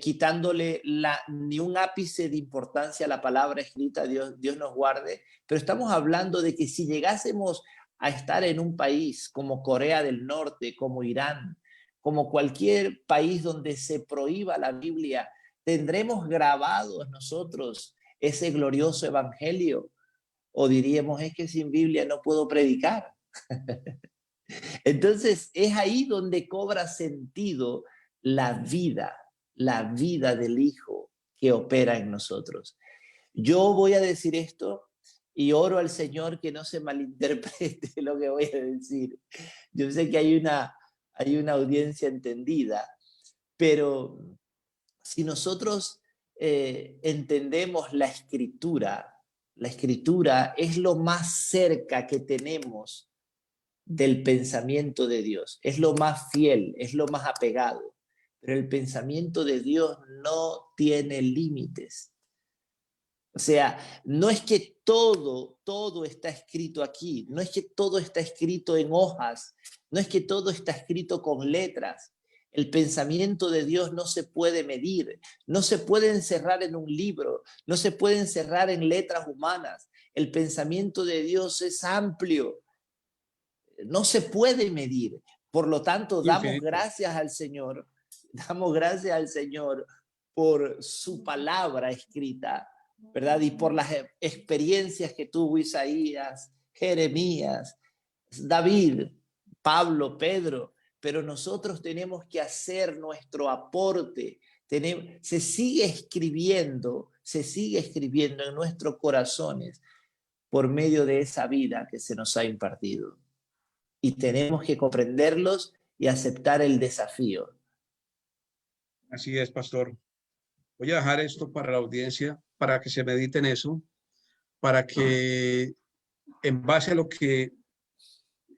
quitándole ni un ápice de importancia a la palabra escrita, Dios nos guarde, pero estamos hablando de que si llegásemos a estar en un país como Corea del Norte, como Irán, como cualquier país donde se prohíba la Biblia, ¿tendremos grabados nosotros ese glorioso evangelio? ¿O diríamos, es que sin Biblia no puedo predicar? Entonces, es ahí donde cobra sentido la vida del Hijo que opera en nosotros. Yo voy a decir esto y oro al Señor que no se malinterprete lo que voy a decir. Yo sé que hay una audiencia entendida, pero si nosotros entendemos la escritura es lo más cerca que tenemos del pensamiento de Dios, es lo más fiel, es lo más apegado, pero el pensamiento de Dios no tiene límites. O sea, no es que todo está escrito aquí, no es que todo está escrito en hojas, no es que todo está escrito con letras. El pensamiento de Dios no se puede medir, no se puede encerrar en un libro, no se puede encerrar en letras humanas. El pensamiento de Dios es amplio, no se puede medir. Por lo tanto, Infinito. damos gracias al Señor por su palabra escrita, ¿verdad? Y por las experiencias que tuvo Isaías, Jeremías, David, Pablo, Pedro, pero nosotros tenemos que hacer nuestro aporte. Se sigue escribiendo en nuestros corazones por medio de esa vida que se nos ha impartido. Y tenemos que comprenderlos y aceptar el desafío. Así es, pastor. Voy a dejar esto para la audiencia, para que se medite en eso, para que en base a lo que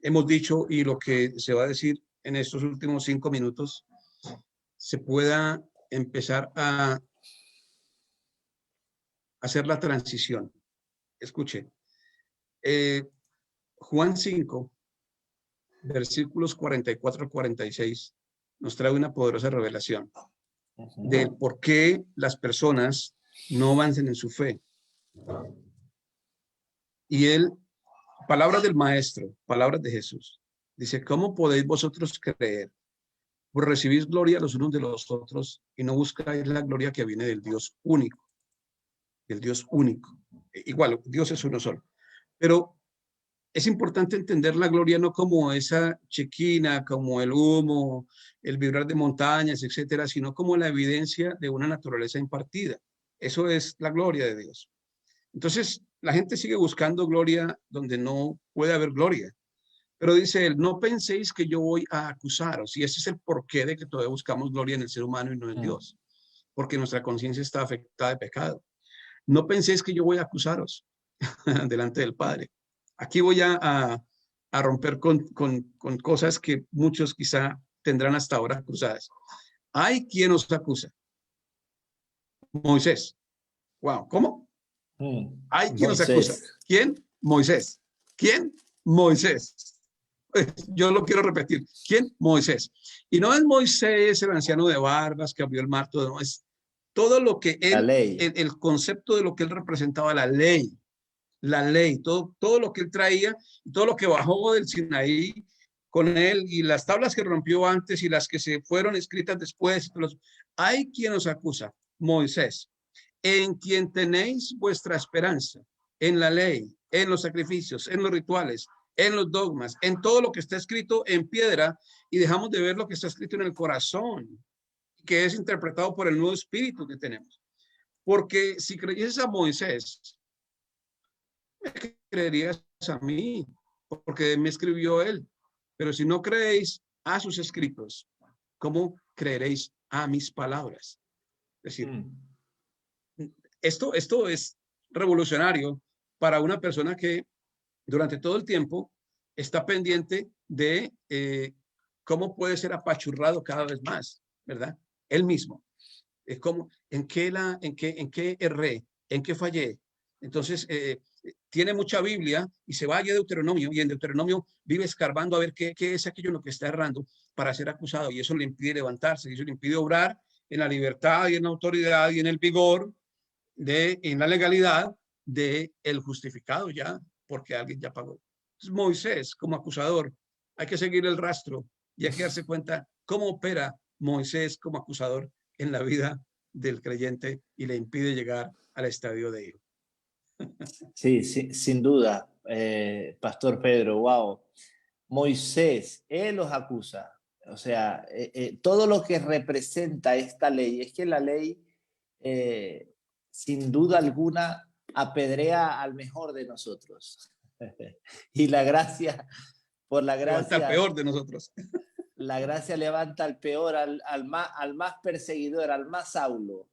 hemos dicho y lo que se va a decir en estos últimos 5 minutos, se pueda empezar a hacer la transición. Escuche, Juan 5, versículos 44 al 46, nos trae una poderosa revelación de por qué las personas no avancen en su fe. Y él, palabras del Maestro, palabras de Jesús, dice, ¿cómo podéis vosotros creer? Pues recibís gloria los unos de los otros y no buscáis la gloria que viene del Dios único. Del Dios único. Igual, Dios es uno solo. Pero es importante entender la gloria no como esa chequina, como el humo, el vibrar de montañas, etcétera, sino como la evidencia de una naturaleza impartida. Eso es la gloria de Dios. Entonces, la gente sigue buscando gloria donde no puede haber gloria. Pero dice él, no penséis que yo voy a acusaros. Y ese es el porqué de que todavía buscamos gloria en el ser humano y no en Dios. Porque nuestra conciencia está afectada de pecado. No penséis que yo voy a acusaros delante del Padre. Aquí voy a romper con cosas que muchos quizá tendrán hasta ahora acusadas. Hay quien os acusa. Moisés. Wow, ¿cómo? Hay quien os acusa. ¿Quién? Moisés. ¿Quién? Moisés. Yo lo quiero repetir. ¿Quién? Moisés. Y no es Moisés, el anciano de barbas que abrió el mar, todo, no, es todo lo que él, el concepto de lo que él representaba, la ley, todo lo que él traía, todo lo que bajó del Sinaí con él y las tablas que rompió antes y las que se fueron escritas después. Hay quien os acusa, Moisés, en quien tenéis vuestra esperanza, en la ley, en los sacrificios, en los rituales, en los dogmas, en todo lo que está escrito en piedra, y dejamos de ver lo que está escrito en el corazón, que es interpretado por el nuevo espíritu que tenemos. Porque si creyeses a Moisés, me creerías a mí, porque me escribió él. Pero si no creéis a sus escritos, ¿cómo creeréis a mis palabras? Es decir, esto es revolucionario para una persona que durante todo el tiempo está pendiente de cómo puede ser apachurrado cada vez más, ¿verdad? Él mismo. Es como, ¿en qué erré? ¿En qué fallé? Entonces, tiene mucha Biblia y se va a Deuteronomio, y en Deuteronomio vive escarbando a ver qué es aquello en lo que está errando para ser acusado, y eso le impide levantarse, y eso le impide obrar en la libertad y en la autoridad y en el vigor, en la legalidad de el justificado ya, porque alguien ya pagó. Entonces, Moisés como acusador, hay que seguir el rastro y hay que darse cuenta cómo opera Moisés como acusador en la vida del creyente y le impide llegar al estadio de hijo. Sí, sí, sin duda, Pastor Pedro, wow. Moisés, él los acusa. O sea, todo lo que representa esta ley, es que la ley, sin duda alguna, apedrea al mejor de nosotros. Y la gracia, por la Levanta al gracia, peor de nosotros. la gracia levanta al peor, al más perseguidor, al más Saulo,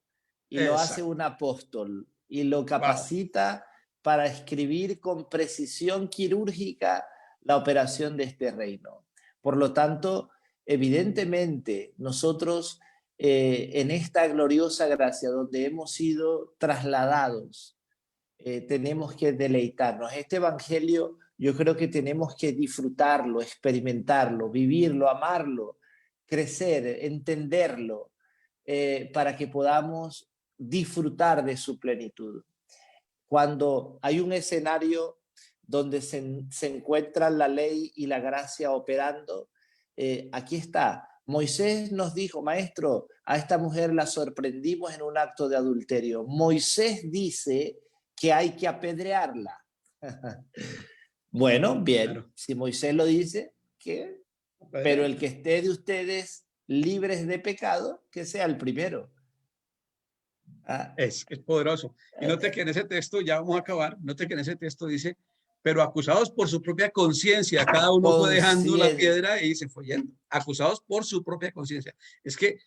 y lo hace Exacto. un apóstol, y lo Wow. capacita para escribir con precisión quirúrgica la operación de este reino. Por lo tanto, evidentemente, nosotros en esta gloriosa gracia donde hemos sido trasladados, tenemos que deleitarnos. Este evangelio yo creo que tenemos que disfrutarlo, experimentarlo, vivirlo, amarlo, crecer, entenderlo, para que podamos disfrutar de su plenitud. Cuando hay un escenario donde se encuentran la ley y la gracia operando, aquí está. Moisés nos dijo, maestro, a esta mujer la sorprendimos en un acto de adulterio. Moisés dice que hay que apedrearla. Bueno, bien, Claro. si Moisés lo dice, ¿qué? Pero el que esté de ustedes libres de pecado, que sea el primero. Ah, Es poderoso. Y note que en ese texto, ya vamos a acabar, note que en ese texto dice, pero acusados por su propia conciencia, cada uno fue dejando la conciencia. piedra y se fue yendo. Acusados por su propia conciencia. Es que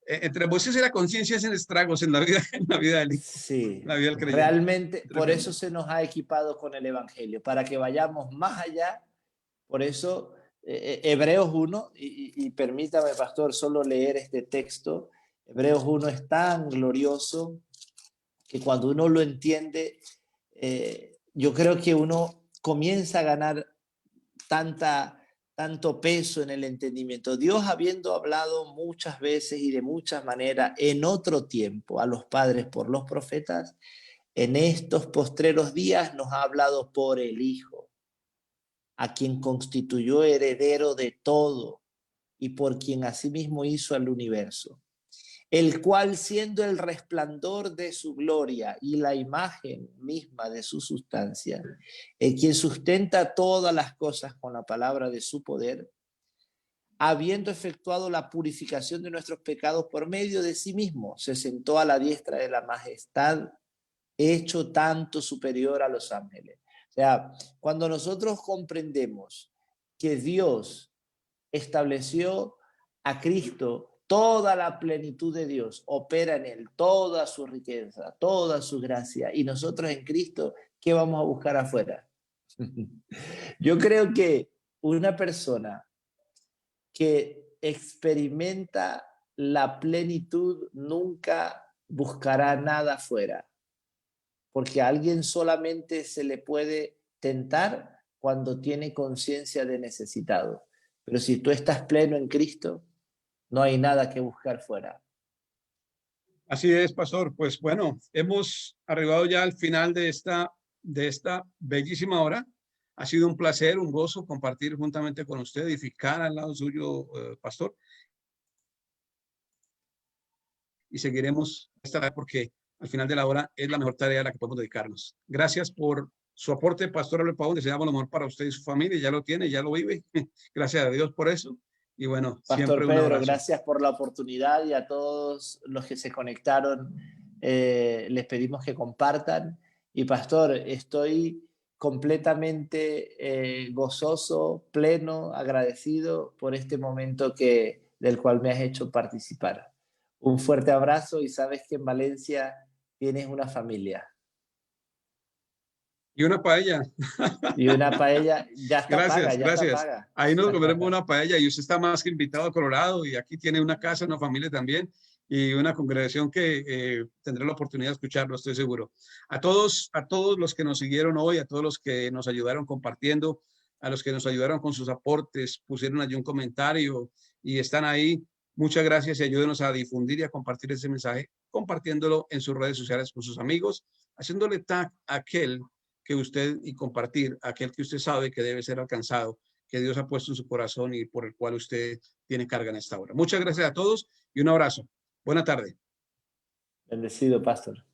entre voces y la conciencia hacen estragos en la vida, Sí, en la vida del creyente. realmente por eso Tremendo. se nos ha equipado con el Evangelio, para que vayamos más allá. Por eso Hebreos 1, y permítame, pastor, solo leer este texto. Hebreos 1 es tan glorioso que cuando uno lo entiende, yo creo que uno comienza a ganar tanto peso en el entendimiento. Dios, habiendo hablado muchas veces y de muchas maneras en otro tiempo a los padres por los profetas, en estos postreros días nos ha hablado por el Hijo, a quien constituyó heredero de todo y por quien asimismo hizo al universo, el cual, siendo el resplandor de su gloria y la imagen misma de su sustancia, quien sustenta todas las cosas con la palabra de su poder, habiendo efectuado la purificación de nuestros pecados por medio de sí mismo, se sentó a la diestra de la majestad, hecho tanto superior a los ángeles. O sea, cuando nosotros comprendemos que Dios estableció a Cristo, toda la plenitud de Dios opera en él, toda su riqueza, toda su gracia, y nosotros en Cristo, ¿qué vamos a buscar afuera? Yo creo que una persona que experimenta la plenitud nunca buscará nada afuera, porque a alguien solamente se le puede tentar cuando tiene conciencia de necesitado. Pero si tú estás pleno en Cristo, no hay nada que buscar fuera. Así es, pastor. Pues bueno, hemos arribado ya al final de esta bellísima hora. Ha sido un placer, un gozo compartir juntamente con usted, edificar al lado suyo, pastor. Y seguiremos esta porque al final de la hora es la mejor tarea a la que podemos dedicarnos. Gracias por su aporte, Pastor Albert Pavón. Deseamos lo mejor para usted y su familia. Ya lo tiene, ya lo vive. Gracias a Dios por eso. Y bueno, Pastor siempre un Pedro, abrazo. gracias por la oportunidad y a todos los que se conectaron, les pedimos que compartan. Y Pastor, estoy completamente gozoso, pleno, agradecido por este momento del cual me has hecho participar. Un fuerte abrazo y sabes que en Valencia tienes una familia. Y una paella. Y una paella ya está paga, Gracias, ya está gracias. paga. Ahí nos comeremos una paella y usted está más que invitado a Colorado y aquí tiene una casa, una familia también y una congregación que tendré la oportunidad de escucharlo, estoy seguro. A todos los que nos siguieron hoy, a todos los que nos ayudaron compartiendo, a los que nos ayudaron con sus aportes, pusieron allí un comentario y están ahí. Muchas gracias y ayúdenos a difundir y a compartir ese mensaje, compartiéndolo en sus redes sociales con sus amigos, haciéndole tag a aquel que usted y compartir aquel que usted sabe que debe ser alcanzado, que Dios ha puesto en su corazón y por el cual usted tiene carga en esta hora. Muchas gracias a todos y un abrazo. Buena tarde. Bendecido, Pastor.